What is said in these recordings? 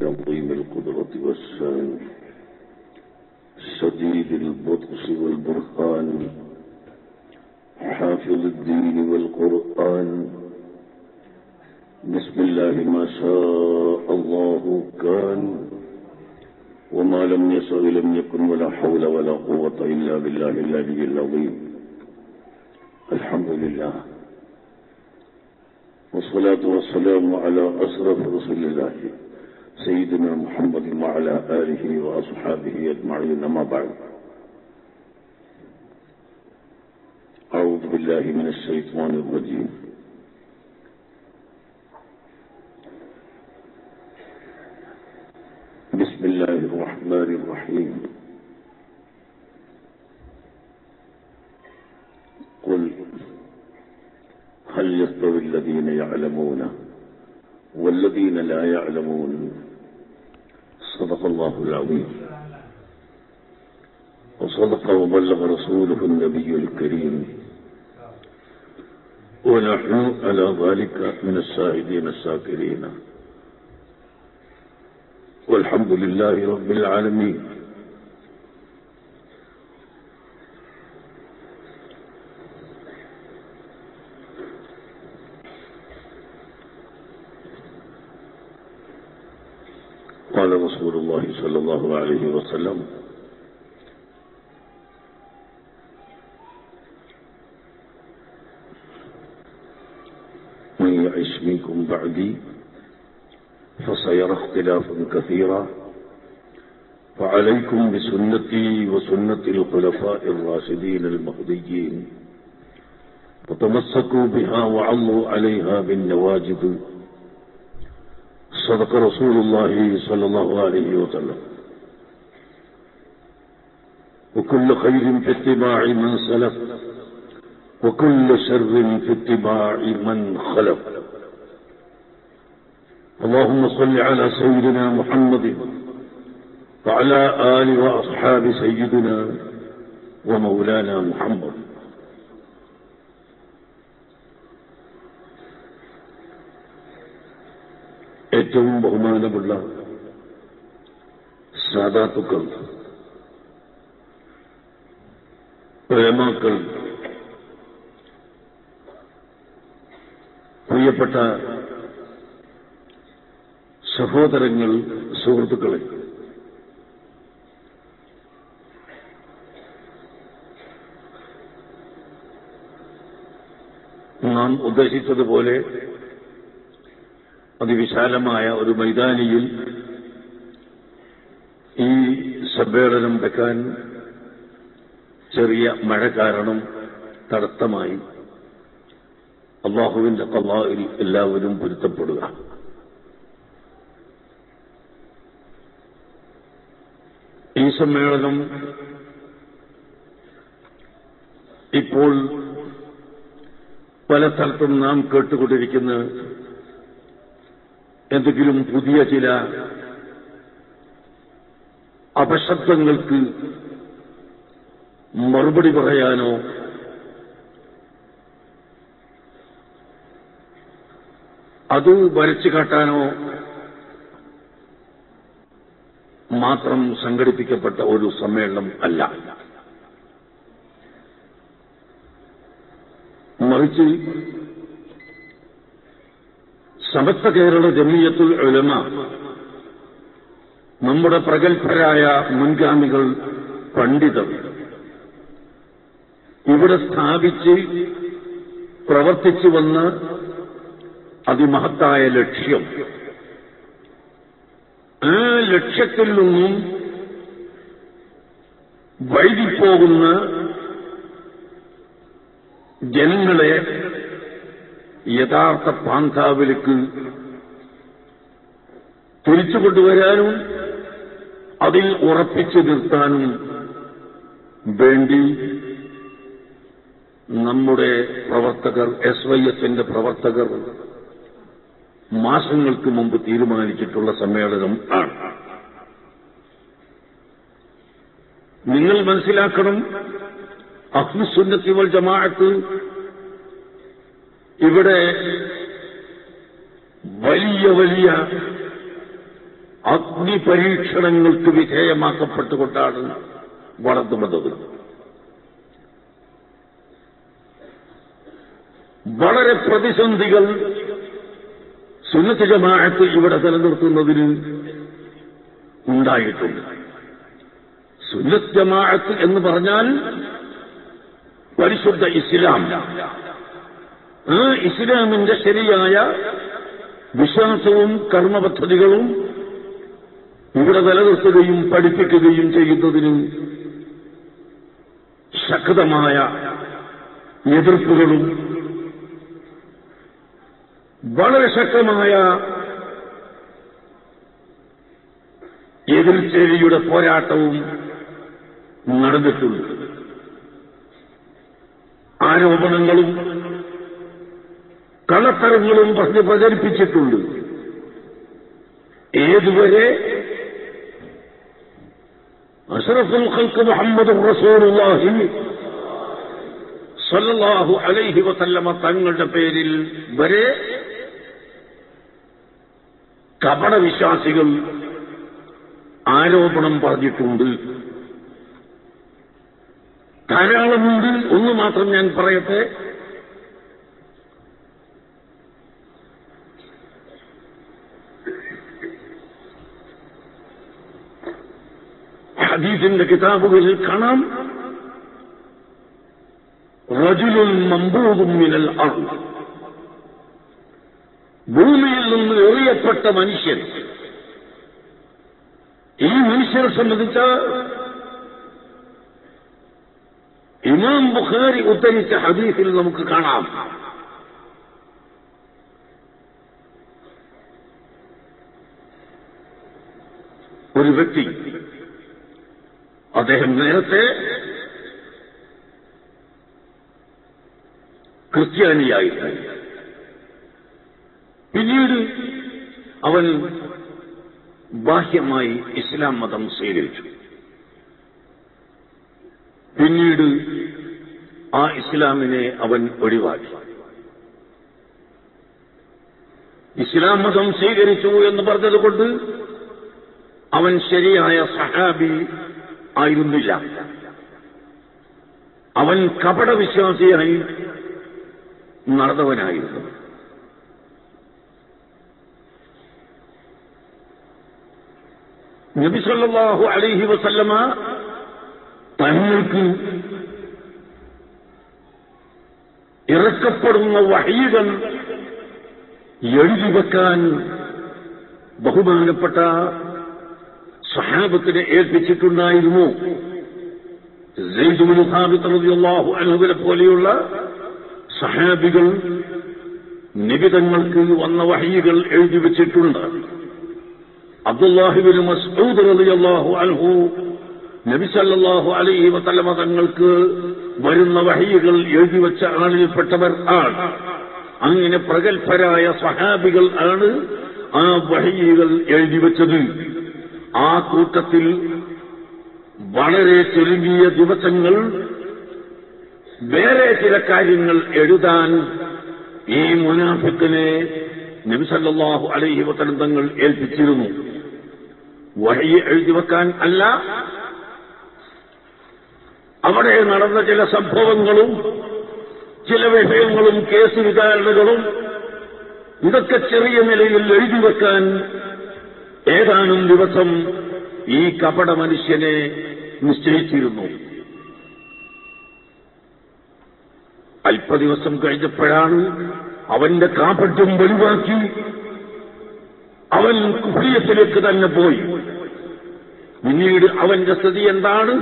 عظيم القدرة والشان شديد البطش والبرهان حافظ الدين والقرآن بسم الله ما شاء الله كان وما لم يشأ لم يكن ولا حول ولا قوة إلا بالله العلي العظيم الحمد لله والصلاة والسلام على أشرف رسول الله سيدنا محمد وعلى آله وأصحابه أجمعين أما بعد أعوذ بالله من الشيطان الرجيم بسم الله الرحمن الرحيم قل هل يستوي الذين يعلمون والذين لا يعلمون صدق الله العظيم وصدق وبلغ رسوله النبي الكريم ونحن على ذلك من الشاهدين الشاكرين والحمد لله رب العالمين قال رسول الله صلى الله عليه وسلم من يعش منكم بعدي فسيرى اختلافا كثيرا فعليكم بسنتي وسنة الخلفاء الراشدين المهديين وتمسكوا بها وعضوا عليها بالنواجذ صدق رسول الله صلى الله عليه وسلم وكل خير في اتباع من سلف وكل شر في اتباع من خلف اللهم صل على سيدنا محمد وعلى آل وأصحاب سيدنا ومولانا محمد ഏറ്റവും ബഹുമാനമുള്ള സാദാത്തുക്കൾ, ഉലമാക്കൾ, പ്രിയപ്പെട്ട സഹോദരങ്ങൾ, സുഹൃത്തുക്കളെ, നാം ഉദ്ദേശിച്ചതുപോലെ അതിവിശാലമായ ഒരു മൈതാനിയിൽ ഈ സമ്മേളനം വെക്കാൻ ചെറിയ മഴ കാരണം തടസ്സമായി. അല്ലാഹുവിന്റെ ഖളാഇൽ എല്ലാവരും പൊരുത്തപ്പെടുക. ഈ സമ്മേളനം ഇപ്പോൾ പല സ്ഥലത്തും നാം കേട്ടുകൊണ്ടിരിക്കുന്ന എന്തെങ്കിലും പുതിയ ചില അപശബ്ദങ്ങൾക്ക് മറുപടി പറയാനോ അത് വരച്ചു കാട്ടാനോ മാത്രം സംഘടിപ്പിക്കപ്പെട്ട ഒരു സമ്മേളനം അല്ല. മറിച്ച് സമസ്ത കേരള ജമിയത്തുൽ ഉലമ നമ്മുടെ പ്രഗത്ഭരായ മുൻഗാമികൾ, പണ്ഡിതർ ഇവിടെ സ്ഥാപിച്ച് പ്രവർത്തിച്ചു വന്ന അതിമഹത്തായ ലക്ഷ്യം, ആ ലക്ഷ്യത്തിൽ നിന്നും വൈകിപ്പോകുന്ന ജനങ്ങളെ യഥാർത്ഥ പാന്താവിലേക്ക് തിരിച്ചുകൊണ്ടുവരാനും അതിൽ ഉറപ്പിച്ചു നിർത്താനും വേണ്ടി നമ്മുടെ പ്രവർത്തകർ, SYSന്റെ പ്രവർത്തകർ മാസങ്ങൾക്ക് മുമ്പ് തീരുമാനിച്ചിട്ടുള്ള സമ്മേളനം ആണ്. നിങ്ങൾ മനസ്സിലാക്കണം, അഹ്ലുസുന്നത്തി വൽ ജമാഅത്ത് ഇവിടെ വലിയ വലിയ അഗ്നിപരീക്ഷണങ്ങൾക്ക് വിധേയമാക്കപ്പെട്ടുകൊണ്ടാണ് വളർന്നു വന്നത്. വളരെ പ്രതിസന്ധികൾ സുന്നത്ത് ജമാഅത്ത് ഇവിടെ നിലനിർത്തുന്നതിന് ഉണ്ടായിട്ടുണ്ട്. സുന്നത്ത് ജമാഅത്ത് എന്ന് പറഞ്ഞാൽ പരിശുദ്ധ ഇസ്ലാം. ആ ഇസ്ലാമിന്റെ ശരിയായ വിശ്വാസവും കർമ്മപദ്ധതികളും ഇവിടെ നിലനിർത്തുകയും പഠിപ്പിക്കുകയും ചെയ്യുന്നതിന് ശക്തമായ എതിർപ്പുകളും വളരെ ശക്തമായ എതിർചേരിയുടെ പോരാട്ടവും നടന്നിട്ടുണ്ട്. ആരോപണങ്ങളും കള്ളത്തരങ്ങളും പറഞ്ഞ് പ്രചരിപ്പിച്ചിട്ടുണ്ട്. ഏതുവരെ അഷ്റഫുൽ ഖൽഖ് മുഹമ്മദുർ റസൂലുള്ളാഹി സ്വല്ലല്ലാഹു അലൈഹി വസല്ലമ തങ്ങളുടെ പേരിൽ വരെ കപടവിശ്വാസികൾ ആരോപണം പറഞ്ഞിട്ടുണ്ട്. ധാരാളമുണ്ട്. ഒന്ന് മാത്രം ഞാൻ പറയട്ടെ. ഹദീസിന്റെ കിതാബുകളിൽ കാണാം, റജുലുൻ മംബൂദുൻ മിനൽ അർദ്, ഭൂമിയിൽ നിന്ന് എറിയപ്പെട്ട മനുഷ്യൻ. ഈ മനുഷ്യരെ സംബന്ധിച്ച് ഇമാം ബുഖാരി ഉദ്ധരിച്ച ഹദീസിൽ നമുക്ക് കാണാം, ഒരു വ്യക്തി, അദ്ദേഹം നേരത്തെ ക്രിസ്ത്യാനിയായിരുന്നു. പിന്നീട് അവൻ ബാഹ്യമായി ഇസ്ലാം മതം സ്വീകരിച്ചു. പിന്നീട് ആ ഇസ്ലാമിനെ അവൻ ഒഴിവാക്കി. ഇസ്ലാം മതം സ്വീകരിച്ചു എന്ന് പറഞ്ഞതുകൊണ്ട് അവൻ ശരിയായ സഹാബി ആയിരുന്നില്ല. അവൻ കപടവിശ്വാസിയായി നടന്നവനായിരുന്നു. നബി സല്ലല്ലാഹു അലൈഹി വസല്ലമ തങ്ങൾക്ക് ഇറക്കപ്പെടുന്ന വഹീകൾ എഴുതിവെക്കാൻ ബഹുമാനപ്പെട്ട സഹാബത്തിനെ ഏൽപ്പിച്ചിട്ടുണ്ടായിരുന്നു. സെയ്ദ് ഇബ്നു സാബിത്ത് റളിയല്ലാഹു അൻഹുവിനെ പോലെയുള്ള സഹാബികൾ നബി തങ്ങൾക്ക് വന്ന വഹീകൾ എഴുതിവെച്ചിട്ടുണ്ട്. അബ്ദുല്ലാഹി ഇബ്നു മസ്ഊദ് റളിയല്ലാഹു അൻഹു നബി സല്ലല്ലാഹു അലൈഹി വസല്ലമ തങ്ങൾക്ക് വരുന്ന വഹീകൾ എഴുതിവെച്ച ആളിൽപ്പെട്ടവർ ആണ്. അങ്ങനെ പ്രഗത്ഭരായ സഹാബികൾ ആണ് ആ വഹീകൾ എഴുതിവെച്ചത്. ആ കൂട്ടത്തിൽ വളരെ ചുരുങ്ങിയ ദിവസങ്ങൾ വേറെ ചില കാര്യങ്ങൾ എഴുതാൻ ഈ മുനാഫിക്കിനെ നബി സല്ലല്ലാഹു അലൈഹി വസല്ലം തങ്ങൾ ഏൽപ്പിച്ചിരുന്നു. വഹി എഴുതിവെക്കാൻ അല്ല, അവിടെ നടന്ന ചില സംഭവങ്ങളും ചില വിഷയങ്ങളും കേസ് വിചാരണകളും ഇതൊക്കെ ചെറിയ നിലയിൽ എഴുതിവെക്കാൻ ഏതാനും ദിവസം ഈ കപട മനുഷ്യനെ നിശ്ചയിച്ചിരുന്നു. അല്പദിവസം കഴിഞ്ഞപ്പോഴാണ് അവന്റെ കാപട്യം വെളിവാക്കി അവൻ കുഫ്രിയത്തിലേക്ക് തന്നെ പോയി. പിന്നീട് അവന്റെ സ്ഥിതി എന്താണ്?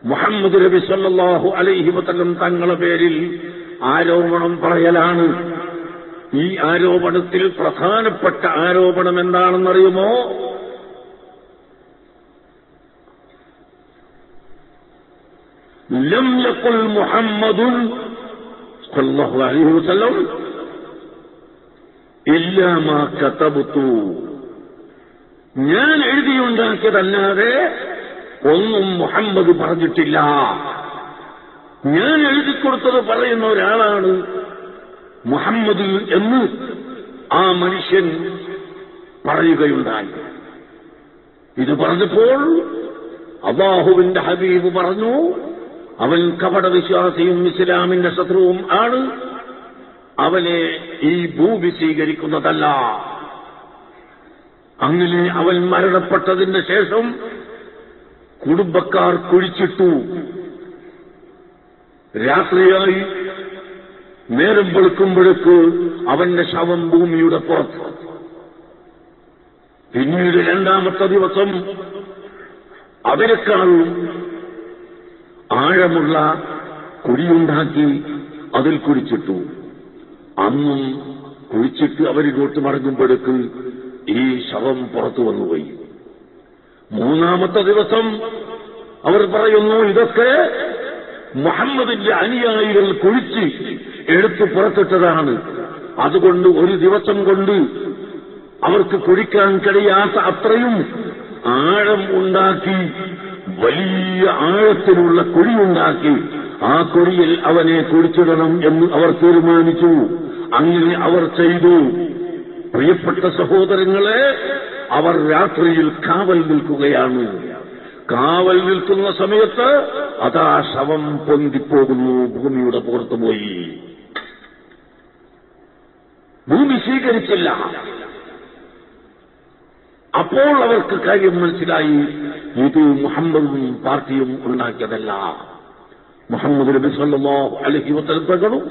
മുഹമ്മദ് നബി സല്ലല്ലാഹു അലൈഹി വസല്ലം തങ്ങളുടെ പേരിൽ ആരോപണം പറയലാണ്. ഈ ആരോപണത്തിൽ പ്രധാനപ്പെട്ട ആരോപണം എന്താണെന്നറിയുമോ? ലം യഖുൽ മുഹമ്മദുൻ സല്ലല്ലാഹു അലൈഹി വസല്ലം ഇല്ലാ മാ കതബതു, ഞാൻ എഴുതിയുണ്ടാക്കിയതല്ലാതെ ഒന്നും മുഹമ്മദ് പറഞ്ഞിട്ടില്ല. ഞാൻ എഴുതിക്കൊടുത്തത് പറയുന്ന ഒരാളാണ് മുഹമ്മദ് എന്ന് ആ മനുഷ്യൻ പറയുകയുണ്ടായി. ഇത് പറഞ്ഞപ്പോൾ അല്ലാഹുവിന്റെ ഹബീബ് പറഞ്ഞു, അവൻ കപടവിശ്വാസിയും ഇസ്ലാമിന്റെ ശത്രുവും ആണ്, അവനെ ഈ ഭൂമി സ്വീകരിക്കുന്നതല്ല. അങ്ങനെ അവൻ മരണപ്പെട്ടതിന് ശേഷം കുടുംബക്കാർ കുഴിച്ചിട്ടു. രാത്രിയായി നേരം വെളുക്കുമ്പോഴേക്ക് അവന്റെ ശവം ഭൂമിയുടെ പുറത്ത്. പിന്നീട് രണ്ടാമത്തെ ദിവസം അതിനേക്കാൾ ആഴമുള്ള കുഴിയുണ്ടാക്കി അതിൽ കുഴിച്ചിട്ടു. അന്നും കുഴിച്ചിട്ട് അവരിങ്ങോട്ട് മടങ്ങുമ്പോഴേക്ക് ഈ ശവം പുറത്തു വന്നുപോയി. മൂന്നാമത്തെ ദിവസം അവർ പറയുന്നു, ഇതൊക്കെ മുഹമ്മദിന്റെ അനുയായികൾ കുഴിച്ച് എടുത്ത് പുറത്തിട്ടതാണ്. അതുകൊണ്ട് ഒരു ദിവസം കൊണ്ട് അവർക്ക് കുഴിക്കാൻ കഴിയാത്ത അത്രയും ആഴം ഉണ്ടാക്കി, വലിയ ആഴത്തിലുള്ള കുഴിയുണ്ടാക്കി ആ കുഴിയിൽ അവനെ കുഴിച്ചിടണം എന്ന് അവർ തീരുമാനിച്ചു. അങ്ങനെ അവർ ചെയ്തു. പ്രിയപ്പെട്ട സഹോദരങ്ങളെ, അവർ രാത്രിയിൽ കാവൽ നിൽക്കുകയാണ്. കാവൽ നിൽക്കുന്ന സമയത്ത് അതാ ശവം പൊന്തിപ്പോകുന്നു, ഭൂമിയുടെ പുറത്തുപോയി. ഭൂമി സ്വീകരിച്ചില്ല. അപ്പോൾ അവർക്ക് കാര്യം മനസ്സിലായി, ഇത് മുഹമ്മദും പാർട്ടിയും ഉണ്ടാക്കിയതല്ല, മുഹമ്മദ് നബി സല്ലല്ലാഹു അലൈഹി വസല്ലം തങ്ങളും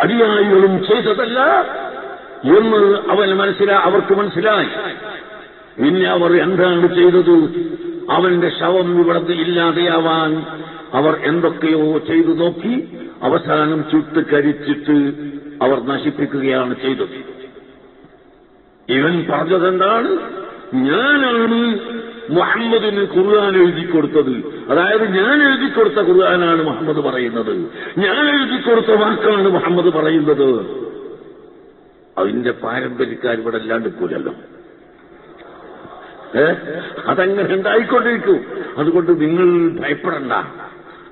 അനുയായികളും ചെയ്തതല്ല എന്ന് അവർക്ക് മനസ്സിലായി. പിന്നെ അവർ എന്താണ് ചെയ്തത്? അവന്റെ ശവം ഇവിടുന്ന് ഇല്ലാതെയാവാൻ അവർ എന്തൊക്കെയോ ചെയ്തു നോക്കി. അവസാനം ചുട്ട് കരിച്ചിട്ട് അവർ നശിപ്പിക്കുകയാണ് ചെയ്തത്. ഇവൻ പറഞ്ഞതെന്താണ്? ഞാനാണ് മുഹമ്മദിന് ഖുർആൻ എഴുതിക്കൊടുത്തത്. അതായത് ഞാൻ എഴുതിക്കൊടുത്ത ഖുർആനാണ് മുഹമ്മദ് പറയുന്നത്, ഞാൻ എഴുതിക്കൊടുത്ത വാക്കാണ് മുഹമ്മദ് പറയുന്നത്. അതിന്റെ പാരമ്പര്യക്കാർ ഇവിടെ അല്ലാണ്ടിരിക്കൂലല്ലോ. അതങ്ങനെ ഉണ്ടായിക്കൊണ്ടിരിക്കും. അതുകൊണ്ട് നിങ്ങൾ ഭയപ്പെടണ്ട.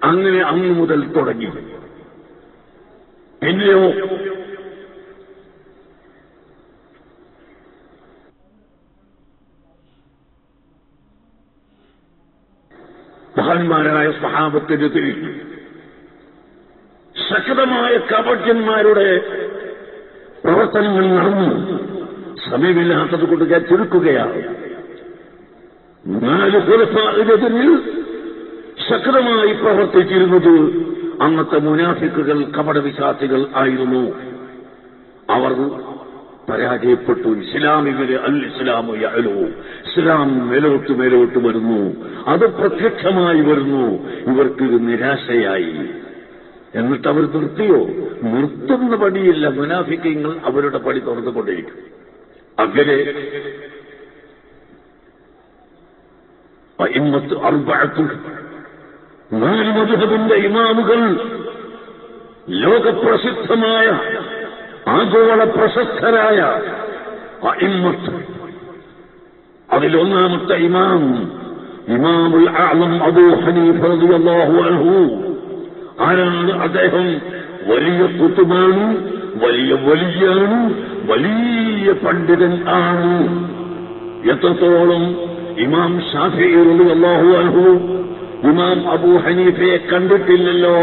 അങ്ങനെ അന്ന് മുതൽ തുടങ്ങി. പിന്നെയോ മഹാന്മാരായ സ്വഹാബത്തിനെതിരെ ശക്തമായ കപട്യന്മാരുടെ പ്രവർത്തനങ്ങൾ നടന്നു. സമയമില്ലാത്തത് കൊണ്ട് ഞാൻ ചുരുക്കുകയാണ്. 4 ഖുലഫാഇനെതിരിൽ ശക്തമായി പ്രവർത്തിച്ചിരുന്നത് അന്നത്തെ മുനാഫിക്കുകൾ, കപടവിശ്വാസികൾ ആയിരുന്നു. അവർ പരാജയപ്പെട്ടു. ഇസ്ലാമിലെ അൽ ഇസ്ലാമു യഅലു, ഇസ്ലാം മേലോട്ട് വരുന്നു, അത് പ്രത്യക്ഷമായി വരുന്നു. ഇവർക്ക് നിരാശയായി. എന്നിട്ട് അവർ നിർത്തിയോ? നിർത്തുന്ന പണിയില്ല. മുനാഫിക്കങ്ങൾ അവരുടെ പണി തുറന്നുകൊണ്ടിരിക്കും. അങ്ങനെ നാല് മദ്ഹബിന്റെ ഇമാമുകൾ, ലോകപ്രസിദ്ധമായ ആഗോള പ്രശസ്തരായ അഇമ്മത്ത്, അതിലൊന്നാമത്തെ ഇമാമുൽ ആലം അബൂ ഹനീഫ റളിയല്ലാഹു അൻഹു. ആരാണ് അദ്ദേഹം? വലിയ കുതുബാണ്, വലിയ വലിയാണ്, വലിയ പണ്ഡിതൻ ആണ്. എത്രത്തോളം ഇമാം ശാഫിഈ റളിയല്ലാഹു അൻഹു ഇമാം അബൂ ഹനീഫയെ കണ്ടിട്ടില്ലല്ലോ.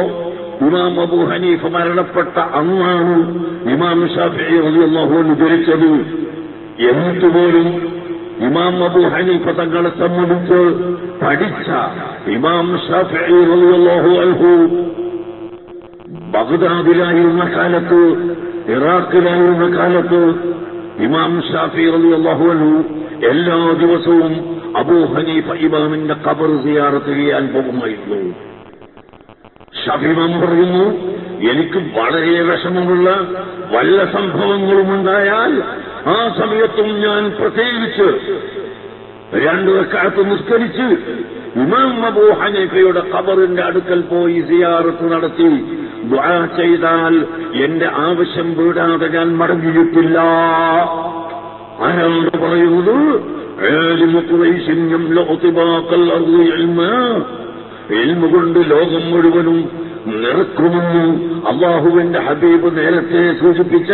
ഇമാം അബൂ ഹനീഫ മരണപ്പെട്ട അന്നാണ് ഇമാം ശാഫിഈ റളിയല്ലാഹു അൻഹു ജനിച്ചത്. എന്നിട്ടുപോലും ഇമാം അബൂ ഹനീഫ തങ്ങളെ സംബന്ധിച്ച് പഠിച്ച ഇമാം ശാഫിഈ റളിയല്ലാഹു അൻഹു ബഗ്ദാദിലായിരുന്ന കാലത്ത്, ഇറാഖിലായിരുന്ന കാലത്ത് ഇമാം ശാഫിഈ റളിയല്ലാഹു അൻഹു എല്ലാ ദിവസവും അബൂ ഹനീഫ ഇമാമിന്റെ ഖബർ സിയാറത്ത് ചെയ്യാൻ പോകുമായിരുന്നു. ശാഫിഈ ഇമാം പറയുന്നു, എനിക്ക് വളരെ വിഷമമുള്ള വല്ല സംഭവങ്ങളും ഉണ്ടായാൽ ആ സമയത്തും ഞാൻ പ്രത്യേകിച്ച് 2 റക്അത്ത് നിസ്കരിച്ച് ഇമാം അബൂ ഹനീഫയുടെ ഖബറിന്റെ അടുക്കൽ പോയി സിയാറത്ത് നടത്തി ദുആ ചെയ്താൽ എന്റെ ആവശ്യം വീടാതെ ഞാൻ മടങ്ങിയിട്ടില്ല. ആരാണ് പറയുന്നത്? ഇൽമ കൊണ്ട് ലോകം മുഴുവനും നിറക്കുമെന്ന് അല്ലാഹുവിന്റെ ഹബീബ് നേരത്തെ സൂചിപ്പിച്ച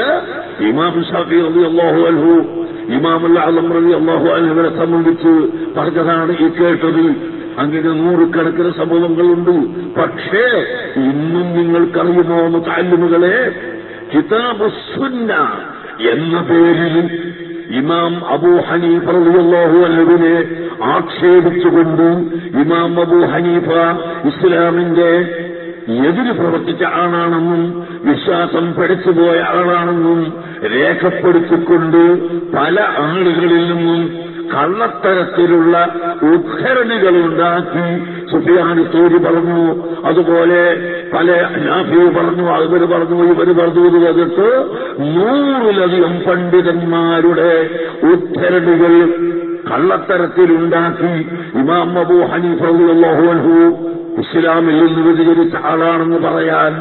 ഇമാം ശാഫിഈ റളിയല്ലാഹു അൻഹു ഇമാമുൽ അഅ്ലം റളിയല്ലാഹു അൻഹുവിനെ സംബന്ധിച്ച് പറഞ്ഞതാണ് ഈ കേട്ടത്. അങ്ങനെ നൂറുകണക്കിന് സംഭവങ്ങളുണ്ട്. പക്ഷേ ഇന്നും നിങ്ങൾക്കറിയുമോ മുതഅല്ലിമുകളെ, കിതാബ് സുന്ന എന്ന പേരിൽ ഇമാം അബൂ ഹനീഫ റളിയല്ലാഹു അൻഹുവിനെ ആക്ഷേപിച്ചുകൊണ്ട് ഇമാം അബൂ ഹനീഫ ഇസ്ലാമിന്റെ എതിര് പ്രവർത്തിച്ച ആളാണെന്നും വിശ്വാസം പഠിച്ചുപോയ ആളാണെന്നും രേഖപ്പെടുത്തിക്കൊണ്ട് പല ആളുകളിൽ നിന്നും കള്ളത്തരത്തിലുള്ള ഉദ്ധരണികളുണ്ടാക്കി സുഫിയാൻ സൗരി പറഞ്ഞു, അതുപോലെ പല നാഫി പറഞ്ഞു, അവർ പറഞ്ഞു, ഇവർ പറഞ്ഞു. ഇത് വന്നിട്ട് 100-ലധികം പണ്ഡിതന്മാരുടെ ഉദ്ധരണികൾ കള്ളത്തരത്തിലുണ്ടാക്കി ഇമാം അബൂ ഹനീഫ റളിയല്ലാഹു അൻഹു ഇസ്ലാമിൽ നിന്ന് വ്യതിചരിച്ച ആളാണെന്ന് പറയാൻ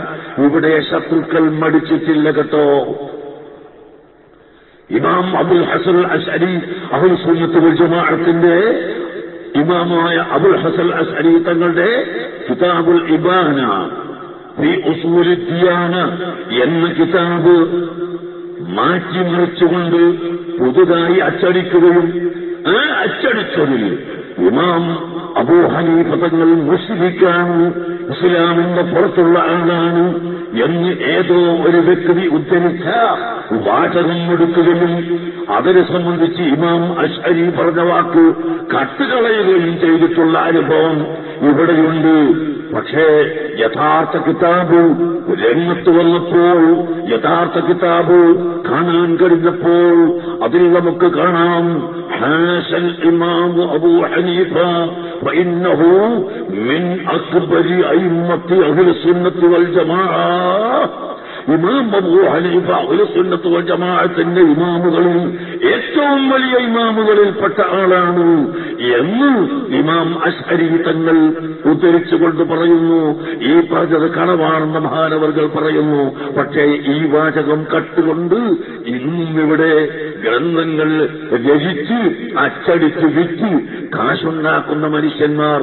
ഇവിടെ ശത്രുക്കൾ മടിച്ചിട്ടില്ല കേട്ടോ. ഇമാം അബുൽ ഹസൻ അശ്അരി അഹ്ലു സുന്നത്ത് വൽ ജമാഅത്തിന്റെ ഇമാമായ അബുൽ ഹസൻ അശ്അരി തങ്ങളുടെ കിതാബുൽ ഇബാന ഫീ ഉസൂലി ദിയാന എന്ന കിതാബ് മാറ്റിമറിച്ചുകൊണ്ട് പുതുതായി അച്ചടിക്കുകയും ആ അച്ചടിച്ചതിൽ ഇമാം അബൂ ഹനീഫ തങ്ങൾ മുസ്ലിക്കാണ്, ഇസ്ലാമിന്റെ പുറത്തുള്ള ആളാണ് എന്ന് ഏതോ ഒരു വ്യക്തി ഉദ്ധരിച്ച വാചകം എടുക്കുകയും അവരെ സംബന്ധിച്ച് ഇമാം അശ്അരി പറഞ്ഞ വാക്ക് കട്ടുകളയുകയും ചെയ്തിട്ടുള്ള അനുഭവം ഇവിടെയുണ്ട്. പക്ഷേ യഥാർത്ഥ കിതാബ് രംഗത്ത് വന്നപ്പോൾ, യഥാർത്ഥ കിതാബ് കാണാൻ കഴിഞ്ഞപ്പോൾ അതിൽ നമുക്ക് കാണാം ഹാസൽ ഇമാം അബൂ ഹനീഫ فإنه من أكبر أئمة أهل السنة والجماعة. ഇമാം അബൂ ഹനീഫ അഹ്ലുസുന്നത്ത് വൽ ജമാഅത്തിന്റെ ഇമാമുകളിൽ ഏറ്റവും വലിയ ഇമാമുകളിൽപ്പെട്ട ആളാണ് എന്ന് ഇമാം അശ്അരി തങ്ങൾ ഉദ്ധരിച്ചുകൊണ്ട് പറയുന്നു. ഈ പറഞ്ഞത് കളവാണെന്ന് മഹാനവർകൾ പറയുന്നു. പക്ഷേ ഈ വാചകം കട്ടുകൊണ്ട് ഇന്നും ഇവിടെ ഗ്രന്ഥങ്ങൾ രചിച്ച് അച്ചടിച്ച് വിറ്റ് കാശുണ്ടാക്കുന്ന മനുഷ്യന്മാർ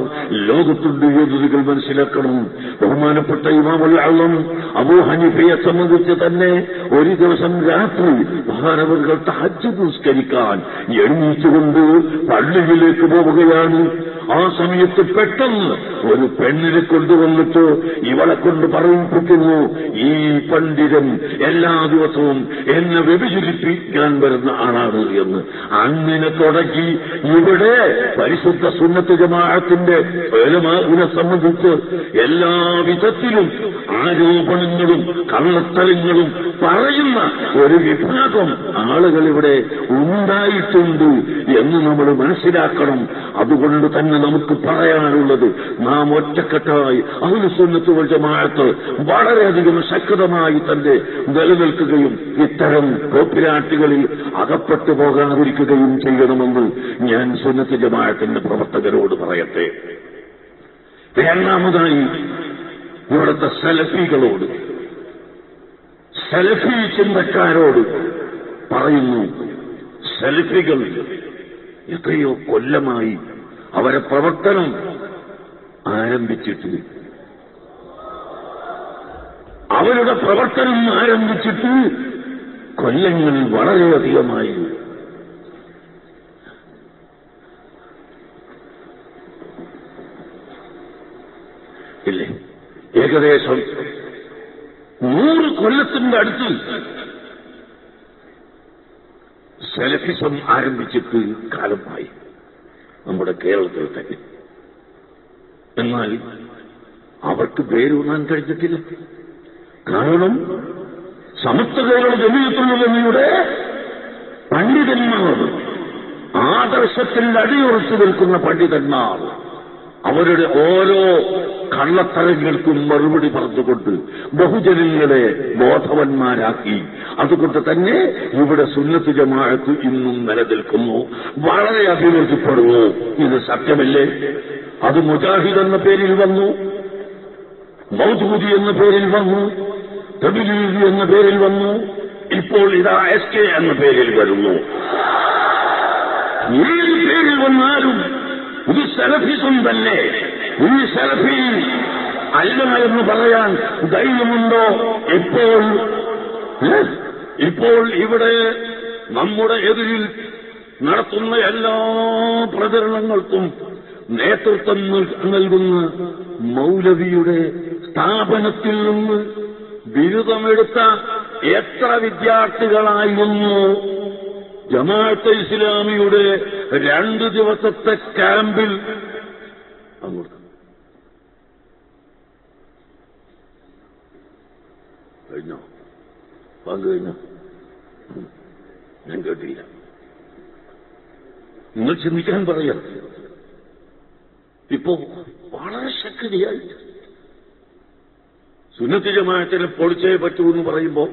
ലോകത്തുണ്ട് എന്ന് നിങ്ങൾ മനസ്സിലാക്കണം. ബഹുമാനപ്പെട്ട ഇമാമുൽ അഅ്ലം അബൂ ഹനീഫയെ സംബന്ധിച്ച് തന്നെ ഒരു ദിവസം രാത്രി മഹാനവർകൾ തഹജ്ജുദ് നിസ്കരിക്കാൻ എഴുന്നേറ്റുകൊണ്ട് പള്ളിയിലേക്ക് പോവുകയാണ്. ആ സമയത്ത് പെട്ടെന്ന് ഒരു പെണ്ണിനെ കൊണ്ടുവന്നിട്ട് ഇവളെ കൊണ്ട് പറയിപ്പിക്കുന്നു, ഈ പണ്ഡിതൻ എല്ലാ ദിവസവും എന്നെ വ്യഭിചരിപ്പിക്കാൻ വരുന്ന ആളാണ് എന്ന്. അങ്ങനെ തുടങ്ങി ഇവിടെ പരിശുദ്ധ സുന്നത്ത് ജമാഅത്തിന്റെ ഉലമാഇനെ സംബന്ധിച്ച് എല്ലാ വിധത്തിലും ആരോപണങ്ങളും കള്ളത്തരങ്ങളും പറയുന്ന ഒരു വിഭാഗം ആളുകൾ ഇവിടെ ഉണ്ടായിട്ടുണ്ട് എന്ന് നമ്മൾ മനസ്സിലാക്കണം. അതുകൊണ്ട് തന്നെ നമുക്ക് പറയാനുള്ളത്, നാം ഒറ്റക്കെട്ടായി അഹ്ലുസുന്നത്ത് വൽ ജമാഅത്ത് വളരെയധികം ശക്തമായി തന്നെ നിലനിൽക്കുകയും ഇത്തരം കോപ്പിരാട്ടുകളിൽ അകപ്പെട്ടു പോകാതിരിക്കുകയും ചെയ്യണമെന്ന് ഞാൻ സുന്നത്ത് ജമാഅത്തിന്റെ പ്രവർത്തകരോട് പറയട്ടെ. രണ്ടാമതായി ഇവിടുത്തെ സലഫികളോട്, സലഫി ചിന്തക്കാരോട് പറയുന്നു, സലഫികൾ എത്രയോ കൊല്ലമായി അവരെ പ്രവർത്തനം ആരംഭിച്ചിട്ട്, അവരുടെ പ്രവർത്തനം ആരംഭിച്ചിട്ട് കൊല്ലങ്ങൾ വളരെയധികമായി. ഇല്ലേ, ഏകദേശം 100 കൊല്ലത്തിന്റെ അടുത്ത് സെലഫിസം ആരംഭിച്ചിട്ട് കാലമായി നമ്മുടെ കേരളത്തിൽ തന്നെ. എന്നാൽ അവർക്ക് പേരൂന്നാൻ കഴിഞ്ഞിട്ടില്ല. കാരണം സമസ്ത കേരള ജമീഅത്തുൽ ഉലമയുടെ പണ്ഡിതന്മാർ, ആദർശത്തിൽ അടിയുറച്ചു നിൽക്കുന്ന പണ്ഡിതന്മാർ, അവരുടെ ഓരോ കള്ളത്തരങ്ങൾക്കും മറുപടി പറഞ്ഞുകൊണ്ട് ബഹുജനങ്ങളെ ബോധവന്മാരാക്കി. അതുകൊണ്ട് തന്നെ ഇവിടെ സുന്നത്ത് ജമാഅത്ത് ഇന്നും നിലനിൽക്കുന്നു, വളരെ അഭിവൃദ്ധിപ്പെടുന്നു. ഇത് സത്യമല്ലേ? അത് മുജാഹിദ് എന്ന പേരിൽ വന്നു, മൗദൂദി എന്ന പേരിൽ വന്നു, തബ്ലീഗ് എന്ന പേരിൽ വന്നു, ഇപ്പോൾ ഇതാ SK എന്ന പേരിൽ വരുന്നു. ഏത് പേരിൽ വന്നാലും ഇത് സലഫിസം തന്നെ. ഈ സലഫി അല്ല എന്ന് പറയാൻ ധൈര്യമുണ്ടോ? ഇപ്പോൾ ഇവിടെ നമ്മുടെ എതിരിൽ നടത്തുന്ന എല്ലാ പ്രചരണങ്ങൾക്കും നേതൃത്വം നൽകുന്ന മൗലവിയുടെ സ്ഥാപനത്തിൽ നിന്ന് ബിരുദമെടുത്ത എത്ര വിദ്യാർത്ഥികളായിരുന്നു ജമാഅത്തെ ഇസ്ലാമിയുടെ 2 ദിവസത്തെ ക്യാമ്പിൽ അങ്ങോട്ട് കഴിഞ്ഞോ? കഴിഞ്ഞോ? ഞാൻ കേട്ടില്ല. നിങ്ങൾ ചിന്തിക്കാൻ പറയാം. ഇപ്പോ വളരെ ശക്തിയായി സുന്നത്ത് ജമാഅത്തിനെ പൊളിച്ചേ പറ്റൂ എന്ന് പറയുമ്പോൾ